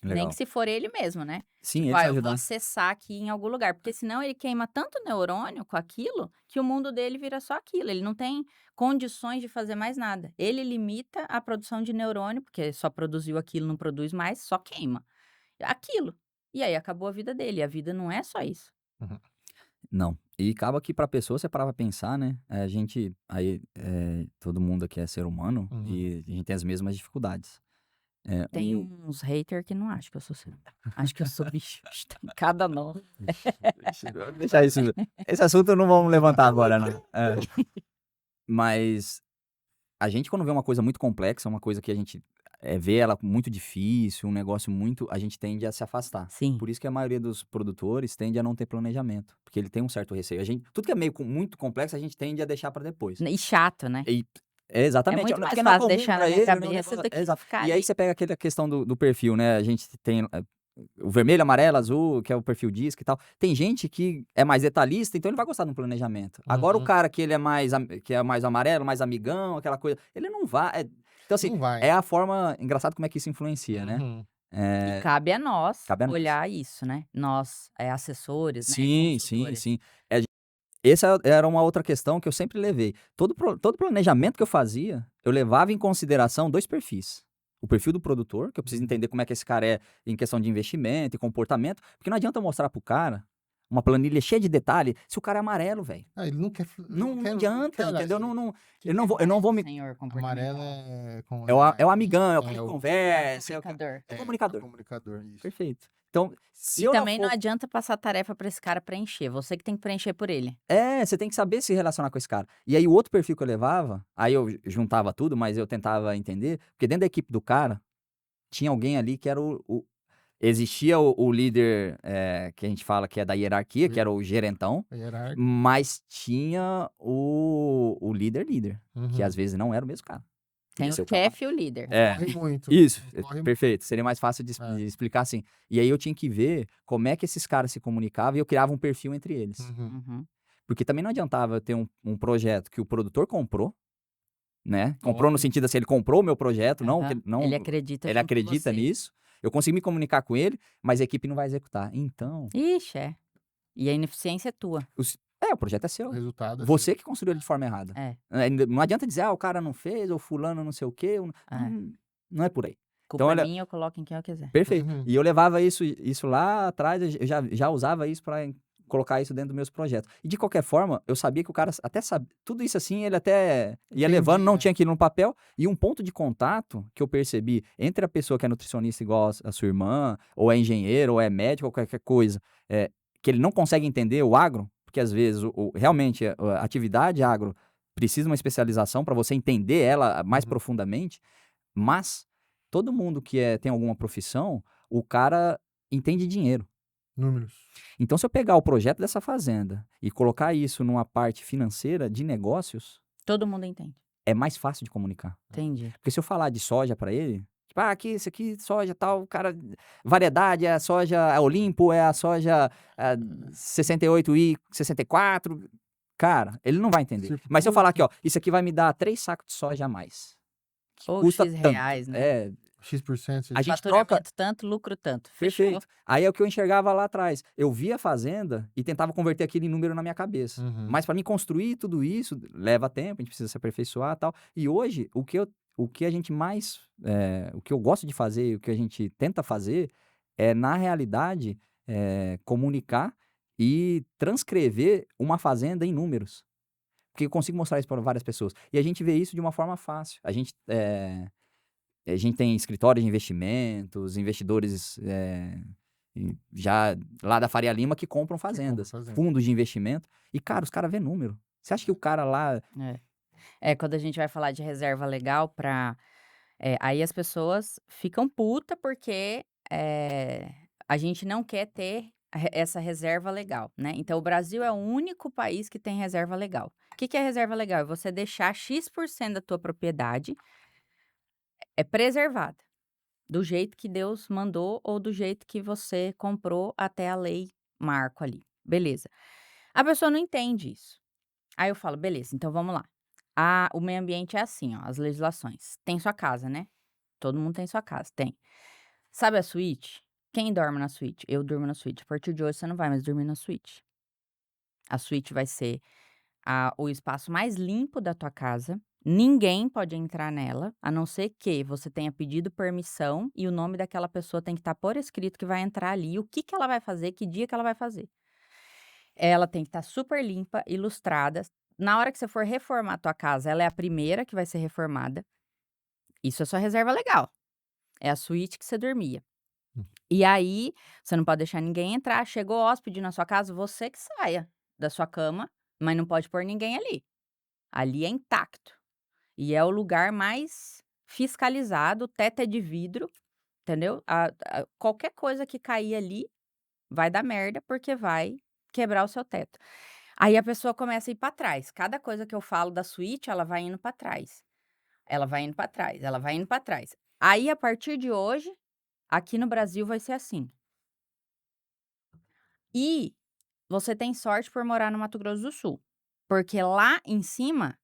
Nem que Legal. se for ele mesmo, né. Sim, Tipo, eles eu vou ajudam. acessar aqui em algum lugar, porque senão ele queima tanto neurônio com aquilo, que o mundo dele vira só aquilo, ele não tem condições de fazer mais nada. Ele limita a produção de neurônio, porque só produziu aquilo, não produz mais, só queima. Aquilo. E aí acabou a vida dele, a vida não é só isso. Uhum. Não. E acaba que pra pessoa, você parar pra pensar, né? A gente, aí, todo mundo aqui é ser humano Uhum. e a gente tem as mesmas dificuldades. Tem uns hater que não acham que eu sou ser acho que eu sou bicho, tem cada nome. Deixa isso. Esse assunto não vamos levantar agora, né? Mas a gente, quando vê uma coisa muito complexa, uma coisa que a gente vê ela muito difícil, um negócio muito. A gente tende a se afastar. Sim. Por isso que a maioria dos produtores tende a não ter planejamento. Porque ele tem um certo receio. Tudo que é meio muito complexo, a gente tende a deixar pra depois. E chato, né. Exatamente. muito mais Porque não é fácil comum deixar na pra minha ele, cabeça do que exato. ficar E aí ali. você pega aquela questão do perfil, né? A gente tem o vermelho, amarelo, azul, que é o perfil DISC e tal. Tem gente que é mais detalhista, então ele vai gostar de um planejamento. Agora o Uhum. cara que ele é que é mais amarelo, mais amigão, aquela coisa, ele não vai. Então assim, Não vai. é a forma. Engraçado como é que isso influencia, né? Uhum. E cabe a nós Cabe a nós. olhar isso, né. Nós, assessores, né, Sim, consultores. sim. Essa era uma outra questão que eu sempre levei. Todo planejamento que eu fazia, eu levava em consideração 2 perfis. O perfil do produtor, que eu preciso Uhum. entender como é que esse cara é em questão de investimento e comportamento, porque não adianta eu mostrar pro cara uma planilha cheia de detalhe se o cara é amarelo, velho. Ele não quer. Não quer- adianta, quer olhar entendeu? isso. Eu não vou me. Senhor Amarelo comportamental. É o amigão, é o cara que o conversa, Comunicador. é o comunicador. comunicador, isso. Perfeito. Então, se E eu não também for não adianta passar tarefa pra esse cara preencher, você que tem que preencher por ele. você tem que saber se relacionar com esse cara. E aí, o outro perfil que eu levava, aí eu juntava tudo, mas eu tentava entender, porque dentro da equipe do cara, tinha alguém ali que era existia o líder, que a gente fala que é da hierarquia, que era o gerentão, A hierárquica. mas tinha o líder, que Uhum. às vezes não era o mesmo cara. Tem Podia ser o o cara. chefe e o líder. Corre muito. Isso, Corre muito. perfeito. Seria mais fácil de É. explicar assim. E aí eu tinha que ver como é que esses caras se comunicavam e eu criava um perfil entre eles. Uhum. Uhum. Porque também não adiantava eu ter um projeto que o produtor comprou, né? Comprou no Óbvio. sentido assim, ele comprou o meu projeto, não, Aham. não Ele acredita ele junto com acredita você. nisso. Eu consegui me comunicar com ele, mas a equipe não vai executar. Então, Ixi, é. E a ineficiência é tua. o projeto é O seu. resultado é Você que construiu ele de forma errada. É. Não adianta dizer, o cara não fez, ou fulano não sei o quê. Não é por aí. Culpa Então, é olha, minha, eu coloco em quem eu quiser. perfeito. Uhum. E eu levava isso lá atrás, eu já usava isso para colocar isso dentro dos meus projetos. E de qualquer forma, eu sabia que o cara até sabia, tudo isso assim, ele até ia Entendi, levando, não né? tinha aquilo no papel. E um ponto de contato que eu percebi entre a pessoa que é nutricionista igual a sua irmã, ou é engenheiro, ou é médico, ou qualquer coisa, que ele não consegue entender o agro, porque às vezes realmente a atividade agro precisa de uma especialização para você entender ela mais Uhum. profundamente, mas todo mundo que tem alguma profissão, o cara entende dinheiro. Números. Então, se eu pegar o projeto dessa fazenda e colocar isso numa parte financeira de negócios, Todo mundo entende. é mais fácil de comunicar. Entendi. Porque se eu falar de soja para ele, tipo, isso aqui, soja tal, cara, variedade, é a soja Olimpo, é a soja 68i, 64, cara, ele não vai entender. Tipo, Mas se eu falar aqui, ó, isso aqui vai me dar 3 sacos de soja a mais, Ou custa X tanto. reais, né? É, X%. a gente troca. Faturamento tanto, lucro tanto. Fechou. Perfeito. Aí é o que eu enxergava lá atrás. Eu via a fazenda e tentava converter aquilo em número na minha cabeça. Uhum. Mas para mim construir tudo isso leva tempo, a gente precisa se aperfeiçoar e tal. E hoje, o que a gente mais. O que eu gosto de fazer, o que a gente tenta fazer é, na realidade, comunicar e transcrever uma fazenda em números. Porque eu consigo mostrar isso para várias pessoas. E a gente vê isso de uma forma fácil. A gente tem escritórios de investimentos, investidores já lá da Faria Lima que compram fazendas, fazenda. fundos de investimento. E, cara, os caras vê número. Você acha que o cara lá. Quando a gente vai falar de reserva legal aí as pessoas ficam puta porque a gente não quer ter essa reserva legal, né? Então, o Brasil é o único país que tem reserva legal. O que é reserva legal? É você deixar X% da tua propriedade preservada, do jeito que Deus mandou ou do jeito que você comprou até a lei marco ali. Beleza. A pessoa não entende isso. Aí eu falo, beleza, então vamos lá. O meio ambiente é assim, ó, as legislações. Tem sua casa, né? Todo mundo tem sua casa, tem. Sabe a suíte? Quem dorme na suíte? Eu durmo na suíte. A partir de hoje você não vai mais dormir na suíte. A suíte vai ser o espaço mais limpo da tua casa. Ninguém pode entrar nela, a não ser que você tenha pedido permissão e o nome daquela pessoa tem que estar por escrito que vai entrar ali, o que ela vai fazer, que dia que ela vai fazer. Ela tem que estar super limpa, ilustrada. Na hora que você for reformar a tua casa, ela é a primeira que vai ser reformada. Isso é sua reserva legal. É a suíte que você dormia. E aí, você não pode deixar ninguém entrar. Chegou hóspede na sua casa, você que saia da sua cama, mas não pode pôr ninguém ali. Ali é intacto. E é o lugar mais fiscalizado, o teto é de vidro, entendeu? Qualquer coisa que cair ali vai dar merda, porque vai quebrar o seu teto. Aí a pessoa começa a ir para trás. Cada coisa que eu falo da suíte, ela vai indo para trás. Ela vai indo para trás, ela vai indo para trás. Aí, a partir de hoje, aqui no Brasil vai ser assim. E você tem sorte por morar no Mato Grosso do Sul. Porque lá em cima,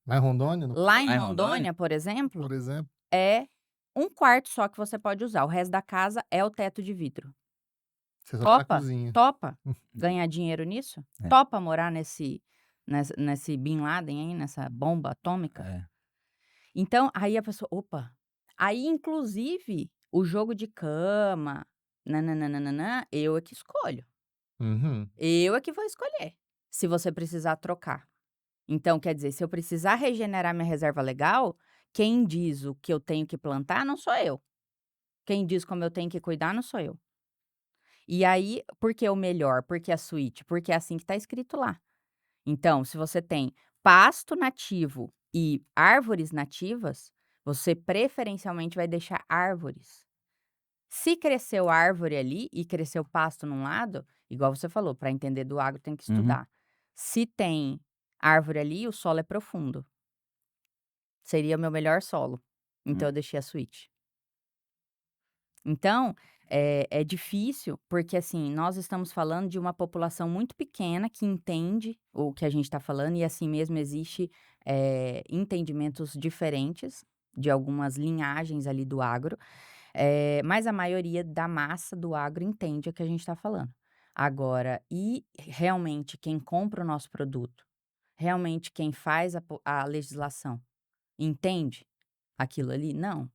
Lá em Rondônia, lá em Lá em Rondônia, Rondônia? por exemplo, por exemplo. é um quarto só que você pode usar. O resto da casa é o teto de vidro. Você só tá na Topa? cozinha. Topa ganhar dinheiro nisso? É. Topa morar nesse Bin Laden aí, nessa bomba atômica? É. Então, aí a pessoa, opa. Aí, inclusive, o jogo de cama, nananana, eu é que escolho. Uhum. Eu é que vou escolher, se você precisar trocar. Então, quer dizer, se eu precisar regenerar minha reserva legal, quem diz o que eu tenho que plantar não sou eu. Quem diz como eu tenho que cuidar não sou eu. E aí, por que o melhor? Por que a suíte? Porque é assim que está escrito lá. Então, se você tem pasto nativo e árvores nativas, você preferencialmente vai deixar árvores. Se cresceu árvore ali e cresceu pasto num lado, igual você falou, para entender do agro tem que Uhum. estudar. Se tem árvore ali, o solo é profundo. Seria o meu melhor solo. Então eu deixei a suíte. Então, é difícil, porque assim, nós estamos falando de uma população muito pequena que entende o que a gente está falando, e assim mesmo existe entendimentos diferentes de algumas linhagens ali do agro, mas a maioria da massa do agro entende o que a gente está falando. Agora, e realmente quem compra o nosso produto, realmente quem faz a legislação, entende aquilo ali? Não.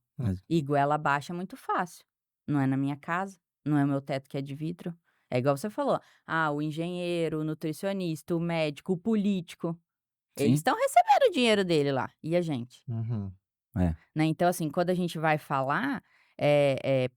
E goela abaixo é muito fácil. Não é na minha casa, não é o meu teto que é de vidro. É igual você falou. O engenheiro, o nutricionista, o médico, o político. Eles Sim. estão recebendo o dinheiro dele lá. E a gente? Uhum. É. Né? Então, assim, quando a gente vai falar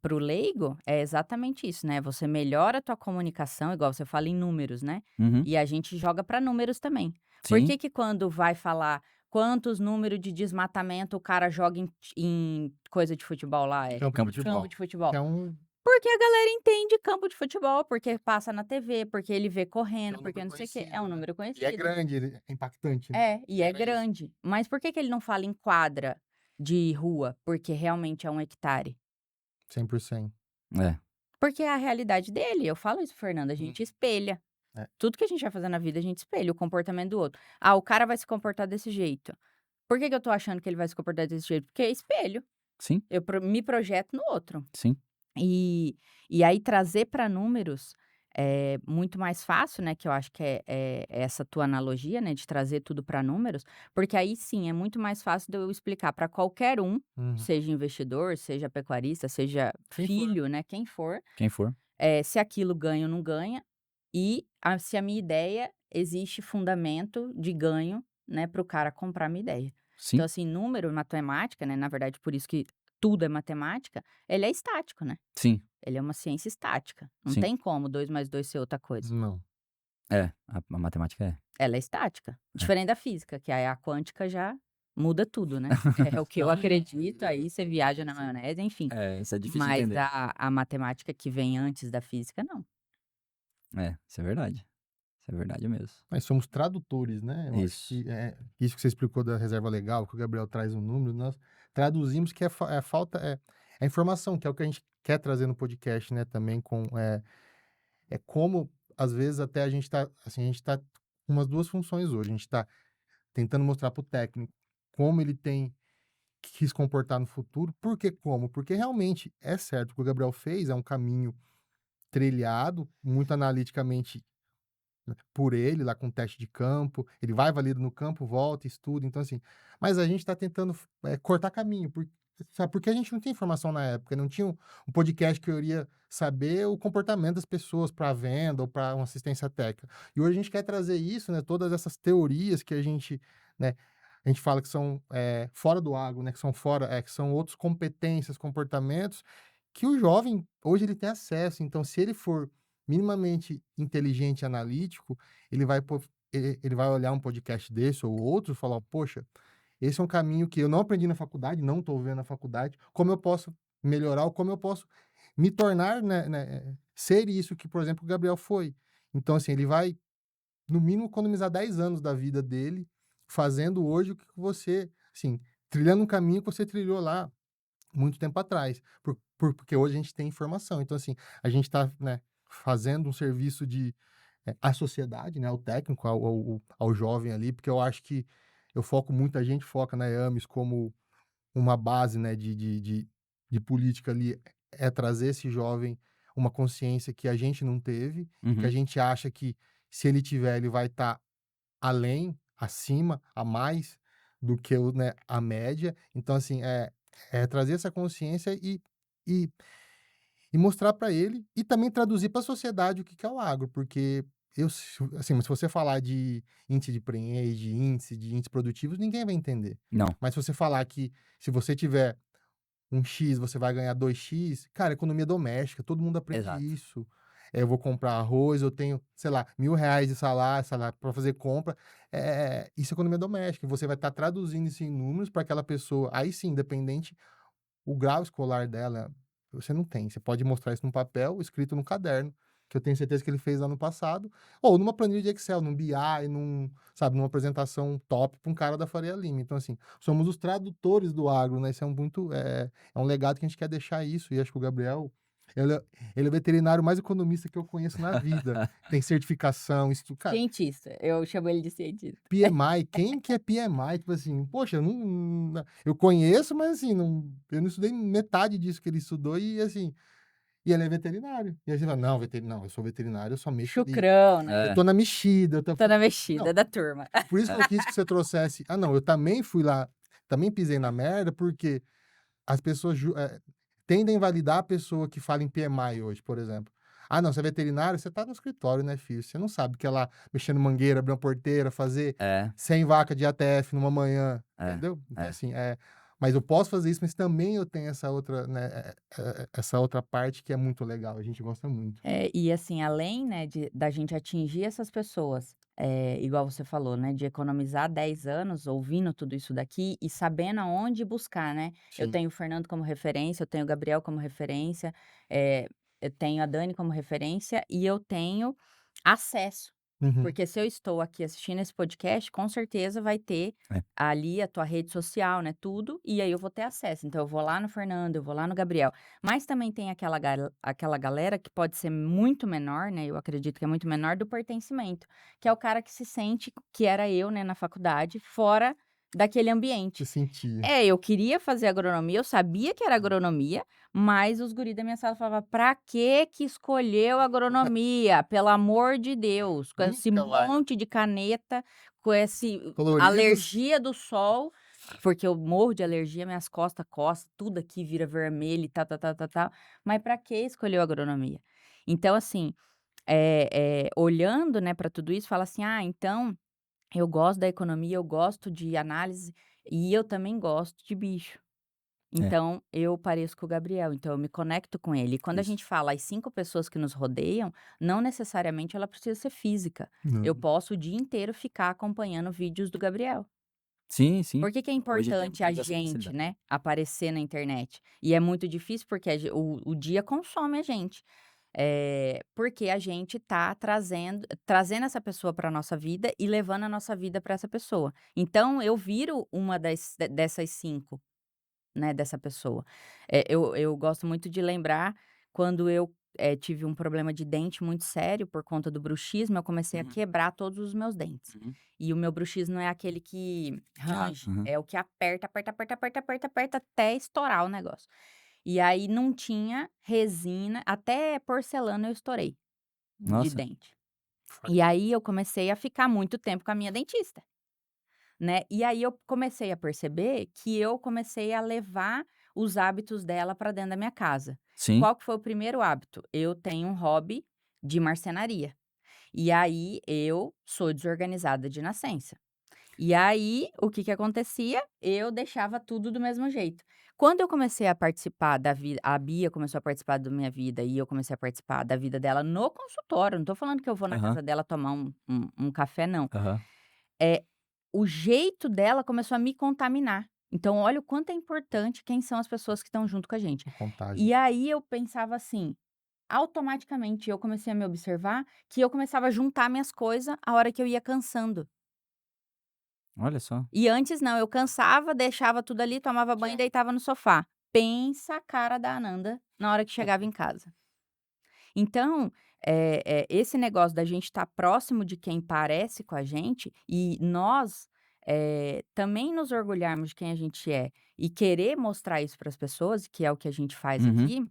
pro leigo, é exatamente isso, né? Você melhora a tua comunicação, igual você fala em números, né? Uhum. E a gente joga para números também. Por Sim. que quando vai falar quantos números de desmatamento o cara joga em coisa de futebol lá? Campo de futebol. Campo de futebol. Que é um Porque a galera entende campo de futebol, porque passa na TV, porque ele vê correndo, um porque número não sei o quê. conhecido, É um né? número E é conhecido. grande, é impactante, né? E é Era isso. grande. Mas por que ele não fala em quadra de rua? Porque realmente é 1 hectare. 100%. É. Porque é a realidade dele. Eu falo isso, Fernanda, a gente espelha. É. Tudo que a gente vai fazer na vida, a gente espelha o comportamento do outro. O cara vai se comportar desse jeito. Por que que eu tô achando que ele vai se comportar desse jeito? Porque é espelho. Sim, Eu me projeto no outro. sim. E aí trazer para números é muito mais fácil, né, que eu acho que é essa tua analogia, né, de trazer tudo para números, porque aí sim é muito mais fácil de eu explicar para qualquer um, Uhum. seja investidor, seja pecuarista, seja Quem for. filho, né, quem for, Quem for. se aquilo ganha ou não ganha, e se a minha ideia existe fundamento de ganho, né, para o cara comprar a minha ideia. Sim, Então, assim, número, matemática, né, na verdade, por isso que tudo é matemática, ele é estático, né? sim, Ele é uma ciência estática. Não sim. tem como 2 mais 2 ser outra coisa. Não. É, a matemática é. Ela é estática. É. Diferente da física, que aí a quântica já muda tudo, né? É o que eu acredito, aí você viaja na maionese, enfim. É, isso é difícil de Mas entender. a matemática que vem antes da física, não. É, isso é verdade. Isso é verdade mesmo. Nós somos tradutores, né? Eu acho Isso. que isso que você explicou da reserva legal, que o Gabriel traz um número, nós traduzimos que é falta, é a informação, que é o que a gente quer trazer no podcast, né? Também é como, às vezes, até a gente está, assim, a gente tá com umas duas funções hoje. A gente está tentando mostrar para o técnico como ele tem que se comportar no futuro. Por que como? Porque realmente é certo, o que o Gabriel fez é um caminho trilhado, muito analiticamente por ele, lá com teste de campo, ele vai, valida no campo, volta, estuda, então assim, mas a gente está tentando cortar caminho, sabe, porque a gente não tinha informação na época, não tinha um podcast que eu iria saber o comportamento das pessoas para venda ou para uma assistência técnica. E hoje a gente quer trazer isso, né, todas essas teorias que a gente, né, a gente fala que são fora do agro, né, que são fora, que são outras competências, comportamentos, que o jovem, hoje ele tem acesso, então se ele for minimamente inteligente e analítico, ele vai olhar um podcast desse ou outro e falar: "Poxa, esse é um caminho que eu não aprendi na faculdade, não estou vendo na faculdade, como eu posso melhorar ou como eu posso me tornar, ser isso que, por exemplo, o Gabriel foi". Então, assim, ele vai, no mínimo, economizar 10 anos da vida dele, fazendo hoje o que você, assim, trilhando um caminho que você trilhou lá muito tempo atrás, porque hoje a gente tem informação. Então, assim, a gente está, né, fazendo um serviço à sociedade, né, ao técnico, ao jovem ali, porque eu acho que a gente foca na EAMES como uma base, né, de política ali, é trazer esse jovem uma consciência que a gente não teve, que a Uhum. gente acha que se ele tiver, ele vai estar além, acima, a mais do que a média. Então, assim, trazer essa consciência e, e mostrar para ele e também traduzir para a sociedade o que que é o agro, porque assim, se você falar de índice de prenhez, de índices produtivos, ninguém vai entender. Não, Mas se você falar que se você tiver um X, você vai ganhar 2x, cara, economia doméstica, todo mundo aprende exato. isso. Eu vou comprar arroz, eu tenho, sei lá, R$ 1.000 de salário para fazer compra. Isso é economia doméstica. Você vai estar traduzindo isso em números para aquela pessoa. Aí sim, independente o grau escolar dela, você não tem. Você pode mostrar isso num papel, escrito no caderno, que eu tenho certeza que ele fez ano passado, ou numa planilha de Excel, num BI, numa apresentação top para um cara da Faria Lima. Então, assim, somos os tradutores do agro, né? Isso é um legado que a gente quer deixar isso, e acho que o Gabriel, ele é o veterinário mais economista que eu conheço na vida. Tem certificação, isso, cara, Cientista, eu chamo ele de cientista. PMI, quem que é PMI? Tipo assim, poxa, eu conheço, mas assim, eu não estudei metade disso que ele estudou e assim, e ele é veterinário. E aí você fala, não, não, eu sou veterinário, eu só mexo ali. Chucrão, né? Eu É, tô na mexida. Tô na Não, mexida da turma. por isso que eu quis que você trouxesse. Ah, não, eu também fui lá, também pisei na merda, porque as pessoas tendem a invalidar a pessoa que fala em PMI hoje, por exemplo. Ah, não, você é veterinário, você tá no escritório, né, filho? Você não sabe que é lá mexendo mangueira, abrir uma porteira, fazer é, 100 vacas de ATF numa manhã, é, entendeu? Então, é. assim, mas eu posso fazer isso, mas também eu tenho essa outra, né, essa outra parte que é muito legal, a gente gosta muito. E assim, além, né, da gente atingir essas pessoas, igual você falou, né, de economizar 10 anos ouvindo tudo isso daqui e sabendo aonde buscar, né? Eu Sim. tenho o Fernando como referência, eu tenho o Gabriel como referência, eh, eu tenho a Dani como referência e eu tenho acesso. Uhum. Porque se eu estou aqui assistindo esse podcast, com certeza vai ter É. ali a tua rede social, né, tudo, e aí eu vou ter acesso. Então eu vou lá no Fernando, eu vou lá no Gabriel. Mas também tem aquela galera que pode ser muito menor, né, eu acredito que é muito menor do pertencimento, que é o cara que se sente que era eu, né, na faculdade, fora daquele ambiente. Te sentia. Eu queria fazer agronomia, eu sabia que era agronomia, mas os guri da minha sala falavam: "Pra que escolheu agronomia? Pelo amor de Deus, com esse Nunca mais. monte de caneta, com esse Coloridos. alergia do sol", porque eu morro de alergia, minhas costas coçam, tudo aqui vira vermelho e tal, tal, tal, tal, tal. Mas pra que escolheu agronomia? Então assim, olhando, né, pra tudo isso, fala assim: "Ah, então eu gosto da economia, eu gosto de análise e eu também gosto de bicho. É, Então eu pareço com o Gabriel, então eu me conecto com ele. E quando a isso. gente fala as 5 pessoas que nos rodeiam, não necessariamente ela precisa ser física. Eu Não. posso o dia inteiro ficar acompanhando vídeos do Gabriel. Sim, sim. Por que que é Hoje tem importante a muito essa gente, facilidade. né, aparecer na internet? E é muito difícil porque o dia consome a gente. Porque a gente tá trazendo essa pessoa para nossa vida e levando a nossa vida para essa pessoa. Então eu viro uma dessas 5, né, dessa pessoa. Eu gosto muito de lembrar quando eu, tive um problema de dente muito sério por conta do bruxismo, eu comecei a Uhum, quebrar todos os meus dentes. uhum. E o meu bruxismo não é aquele que range, Uhum. é o que aperta, aperta, aperta, aperta, aperta, aperta até estourar o negócio. E aí não tinha resina, até porcelana eu estourei de Nossa. dente. E aí eu comecei a ficar muito tempo com a minha dentista, né. E aí eu comecei a perceber que eu comecei a levar os hábitos dela para dentro da minha casa. Sim. Qual que foi o primeiro hábito? Eu tenho um hobby de marcenaria. E aí eu sou desorganizada de nascença. E aí, o que que acontecia? Eu deixava tudo do mesmo jeito. Quando eu comecei a participar da vida, a Bia começou a participar da minha vida e eu comecei a participar da vida dela no consultório, não tô falando que eu vou na Aham, casa dela tomar um café não. aham. É, o jeito dela começou a me contaminar. Então olha o quanto é importante quem são as pessoas que estão junto com a gente. A contagem. E aí eu pensava assim, automaticamente eu comecei a me observar que eu começava a juntar minhas coisas a hora que eu ia cansando. Olha só. E antes não, eu cansava, deixava tudo ali, tomava banho e deitava no sofá. Pensa a cara da Ananda na hora que chegava em casa. Então, esse negócio da gente estar próximo de quem parece com a gente e nós, também nos orgulharmos de quem a gente é e querer mostrar isso para as pessoas, que é o que a gente faz Uhum. aqui,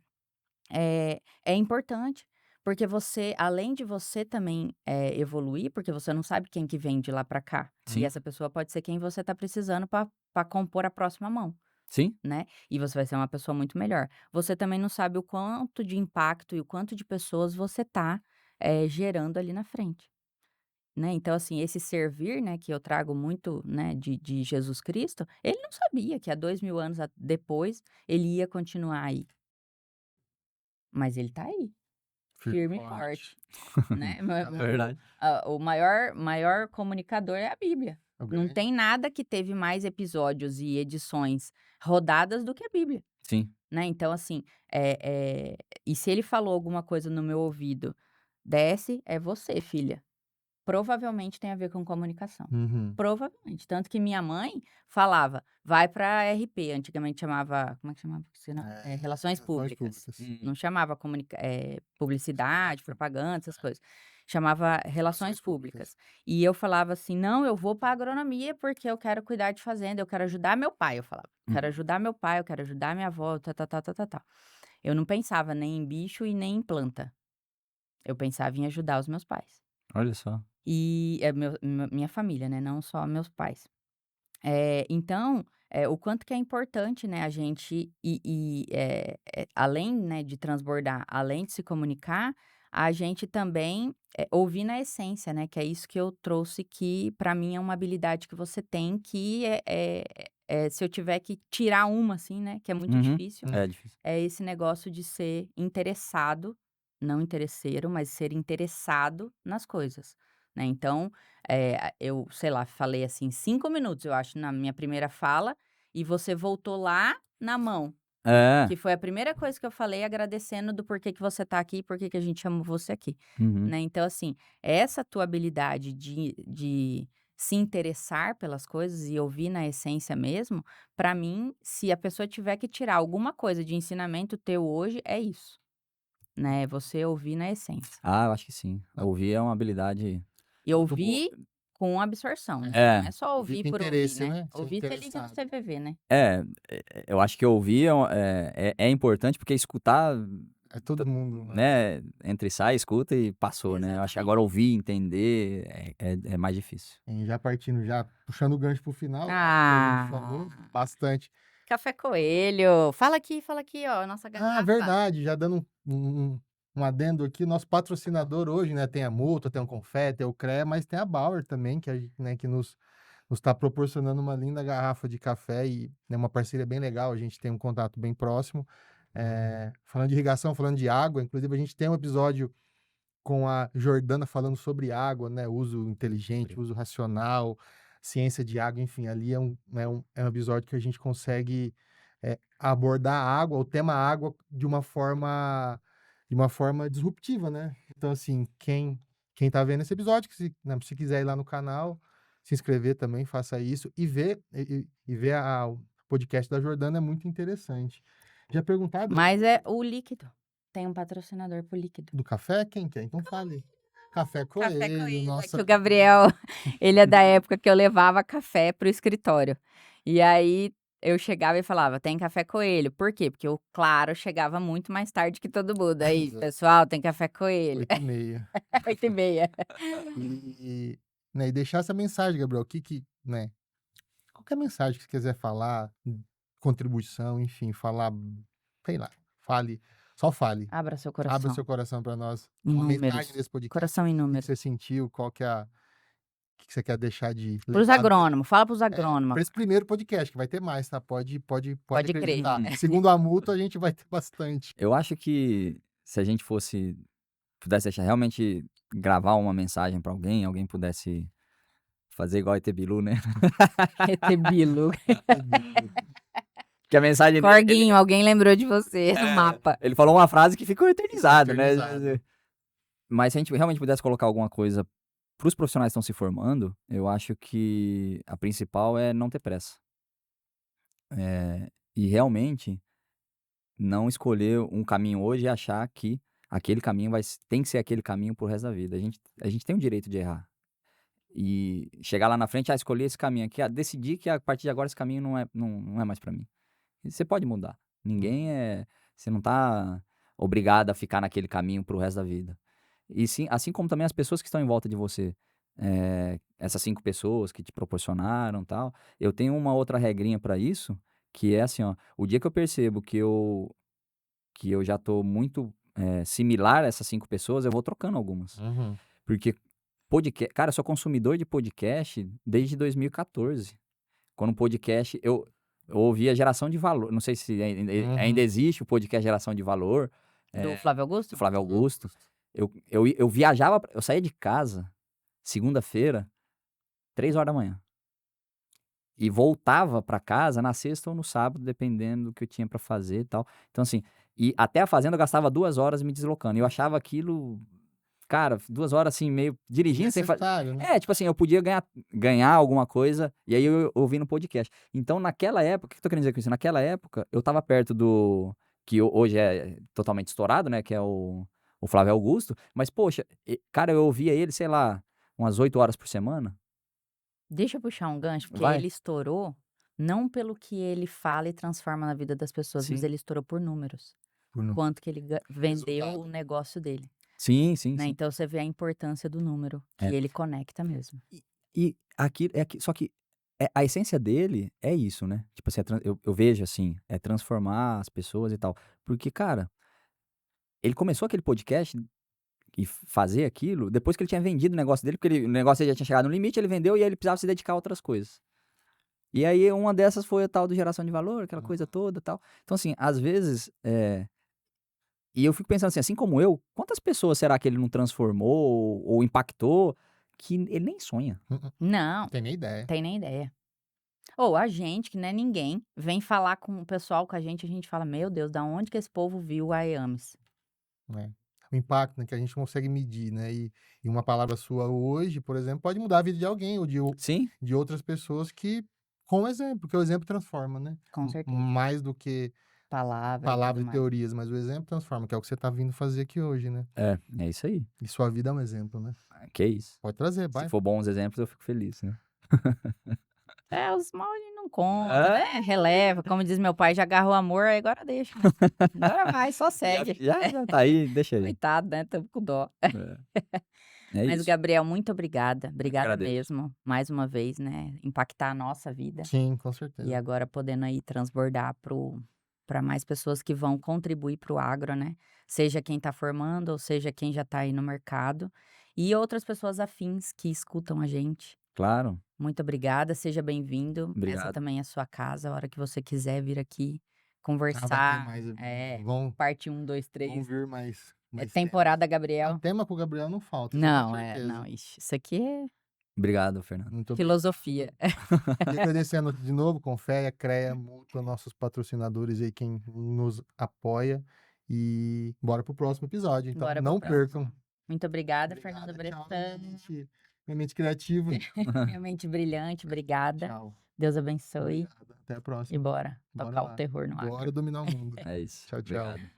é importante, porque você além de você também, evoluir, porque você não sabe quem que vem de lá para cá, e Sim, essa pessoa pode ser quem você está precisando para compor a próxima mão, sim. né, e você vai ser uma pessoa muito melhor. Você também não sabe o quanto de impacto e o quanto de pessoas você está, gerando ali na frente, né. Então, assim, esse servir, né, que eu trago muito, né, de Jesus Cristo, ele não sabia que há 2000 anos a depois ele ia continuar aí, mas ele está aí. Firme e Firme e forte. forte, né. Ma É ma verdade. o maior comunicador é a Bíblia. É o Não grande. tem nada que teve mais episódios e edições rodadas do que a Bíblia, Sim. né. Então assim, e se ele falou alguma coisa no meu ouvido: "Desce, é você filha". Provavelmente tem a ver com comunicação. Uhum. Provavelmente. Tanto que minha mãe falava: "Vai para RP", antigamente chamava como é que chamava? Relações Relações públicas. públicas. Não chamava publicidade, propaganda, essas coisas. Chamava relações Relações públicas. públicas. E eu falava assim: "Não, eu vou para agronomia, porque eu quero cuidar de fazenda, eu quero ajudar meu pai", eu falava. "Quero Uhum. ajudar meu pai, eu quero ajudar minha avó, tá-tá-tá, tá-tá-tá". Eu não pensava nem em bicho e nem em planta. Eu pensava em ajudar os meus pais. Olha só. E é minha família, né, não só meus pais. Então, o quanto que é importante, né, a gente além, né, de transbordar, além de se comunicar, a gente também, ouvir na essência, né, que é isso que eu trouxe que para mim é uma habilidade que você tem que se eu tiver que tirar uma, assim, né, que é muito Uhum. difícil, É difícil. é esse negócio de ser interessado, não interesseiro, mas ser interessado nas coisas, né. Então, eu, sei lá, falei, assim, 5 minutos, eu acho, na minha primeira fala, e você voltou lá na mão, É. que foi a primeira coisa que eu falei agradecendo do porquê que você tá aqui e porquê que a gente chama você aqui, Uhum. né. Então, assim, essa tua habilidade de se interessar pelas coisas e ouvir na essência mesmo, pra mim, se a pessoa tiver que tirar alguma coisa de ensinamento teu hoje, é isso, né, você ouvir na essência. Ah, eu acho que sim. Ouvir é uma habilidade E muito boa ouvir mesmo. com absorção. É. Não é só Ouvir ouvir com por interesse, ouvir, né? né? Ser Ouvir tá ligado interessado. no CVV, né? Eu acho que ouvir é importante, porque escutar, É todo mundo, né, entre sai, escuta e passou, né? Eu acho que agora ouvir, entender é mais difícil. E já partindo, já puxando o gancho pro final, que a gente falou Ah, bastante. Café Coelho. Fala aqui, ó, a nossa Ah, garrafa. verdade, já dando um adendo aqui, nosso patrocinador hoje, né, tem a Multa, tem o Confete, tem o CREA, mas tem a Bauer também, né, que nos está proporcionando uma linda garrafa de café e é uma parceria bem legal, a gente tem um contato bem próximo. Falando de irrigação, falando de água, inclusive a gente tem um episódio com a Jordana falando sobre água, né, uso inteligente, uso racional, ciência de água, enfim, ali é um episódio que a gente consegue abordar a água, o tema água de uma forma disruptiva, né? Então, assim, quem tá vendo esse episódio, que se quiser ir lá no canal, se inscrever também, faça isso e ver o podcast da Jordana é muito interessante. Já perguntado Mas é o líquido. Tem um patrocinador pro líquido. do café? Quem quer? Então fale. Café Café Coelho, Coelho. É nossa. que o Gabriel, ele é da época que eu levava café pro escritório. E aí eu chegava e falava, tem Café Coelho. Por quê? Porque o Claro chegava muito mais tarde que todo mundo. Aí, Exato. pessoal, tem Café Coelho. 8h30. 8h30. Né, e deixar essa mensagem, Gabriel, né? Qualquer mensagem que você quiser falar, contribuição, enfim, falar, sei lá, só fale. Abra seu Abra coração. seu coração para nós. Em Uma números. mensagem desse podcast. Coração em O que números. você sentiu? O que você quer deixar de Pros legado? agrônomos. Fala pros agrônomos. Para esse primeiro podcast, que vai ter mais, tá? Pode Pode crer. acreditar. Segundo a Multa, a gente vai ter bastante. Eu acho que se a gente pudesse deixar realmente gravar uma mensagem pra alguém pudesse fazer igual ET Bilu, né? ET Bilu. Que a mensagem dele, Corguinho, alguém lembrou de você no mapa. ele falou uma frase que ficou eternizada, né? Eternizado. Mas se a gente realmente pudesse colocar alguma coisa pros profissionais que estão se formando, eu acho que a principal é não ter pressa. E realmente não escolher um caminho hoje e achar que aquele caminho tem que ser aquele caminho pro resto da vida. A gente tem o direito de errar. E chegar lá na frente, escolher esse caminho aqui, decidir que a partir de agora esse caminho não é mais pra mim. E você pode mudar. Você não tá obrigado a ficar naquele caminho pro resto da vida. E sim, assim como também as pessoas que estão em volta de você, essas 5 pessoas que te proporcionaram e tal, eu tenho uma outra regrinha pra isso, que é assim, ó, o dia que eu percebo que eu já tô muito similar a essas 5 pessoas, eu vou trocando algumas. Uhum. Porque podcast, cara, eu sou consumidor de podcast desde 2014. Quando o podcast, eu ouvia Geração de Valor, não sei se ainda existe o podcast Geração de Valor, Do Flávio Augusto? do Flávio Augusto. Eu viajava, eu saía de casa, segunda-feira, 3h da manhã. E voltava pra casa na sexta ou no sábado, dependendo do que eu tinha pra fazer e tal. Então, assim, e até a fazenda eu gastava 2 horas me deslocando. E eu achava aquilo, cara, 2 horas assim, meio dirigindo sem fazer. Necessário, né? Tipo assim, eu podia ganhar alguma coisa, e aí eu ouvi no podcast. Então, naquela época, o que eu tô querendo dizer com isso? Naquela época, eu tava perto do, que hoje é totalmente estourado, né, que é o Flávio Augusto, mas, poxa, cara, eu ouvia ele, sei lá, umas 8 horas por semana. Deixa eu puxar um gancho, porque Vai. ele estourou não pelo que ele fala e transforma na vida das pessoas, mas Sim. ele estourou por números. Por nu- Quanto que ele vendeu Resultado. o negócio dele, Sim, sim, né? sim. Então você vê a importância do número, que É. ele conecta mesmo. E só que a essência dele é isso, né? Tipo assim, eu vejo assim, é transformar as pessoas e tal. Porque, cara, ele começou aquele podcast e fazer aquilo depois que ele tinha vendido o negócio dele, porque o negócio dele já tinha chegado no limite, ele vendeu e aí ele precisava se dedicar a outras coisas. E aí uma dessas foi a tal do geração de valor, aquela coisa toda e tal. Então, assim, às vezes. E eu fico pensando assim como eu, quantas pessoas será que ele não transformou ou impactou que ele nem sonha? Não, Não tem nem ideia. tem nem ideia. Ou a gente, que não é ninguém, vem falar com o pessoal com a gente fala, meu Deus, da onde que esse povo viu a Yames? Né? O impacto, né, que a gente consegue medir, né? E uma palavra sua hoje, por exemplo, pode mudar a vida de alguém ou Sim, de outras pessoas com o exemplo, porque o exemplo transforma, né? Com certeza. Mais do que palavra palavras e mais. teorias, mas o exemplo transforma, que é o que você tá vindo fazer aqui hoje, né? É isso aí. E sua vida é um exemplo, né? Que isso. Pode trazer, Se vai. for bons exemplos, eu fico feliz, né? Os mal a gente não conta, né? Releva. Como diz meu pai, já agarrou amor, aí agora deixa. Agora vai, só segue. Já tá aí, deixa aí. Coitado, né? Tamo com dó. É Mas, isso. Gabriel, muito obrigada. Obrigada agradeço. mesmo, mais uma vez, né? Impactar a nossa vida. Sim, com E certeza. agora podendo aí transbordar para mais pessoas que vão contribuir para o agro, né? Seja quem está formando, ou seja quem já está aí no mercado. E outras pessoas afins que escutam a gente. Claro. Muito obrigada, seja bem-vindo. Essa Obrigado. também é a sua casa, a hora que você quiser vir aqui Ah, vai ter conversar. mais. Vão, parte 1, 2, Vão 3. vir mais Temporada temas. Gabriel. Tema pro Gabriel não falta, isso Não, com certeza. não, ixi, isso aqui é Obrigado, Fernando. Muito filosofia. E agradecendo de novo, Confeia, CREA, Mútua, nossos patrocinadores aí, quem nos apoia. E bora pro próximo episódio. Então, Bora pro não próximo. percam. Muito obrigada, Obrigado, Fernando tchau, Bretan. minha mente criativa. Minha mente brilhante, obrigada. Tchau. Deus abençoe. Obrigado. Até a E próxima. bora Bora tocar lá. o terror no agro. Bora dominar o mundo. É isso. Tchau, tchau. Obrigado.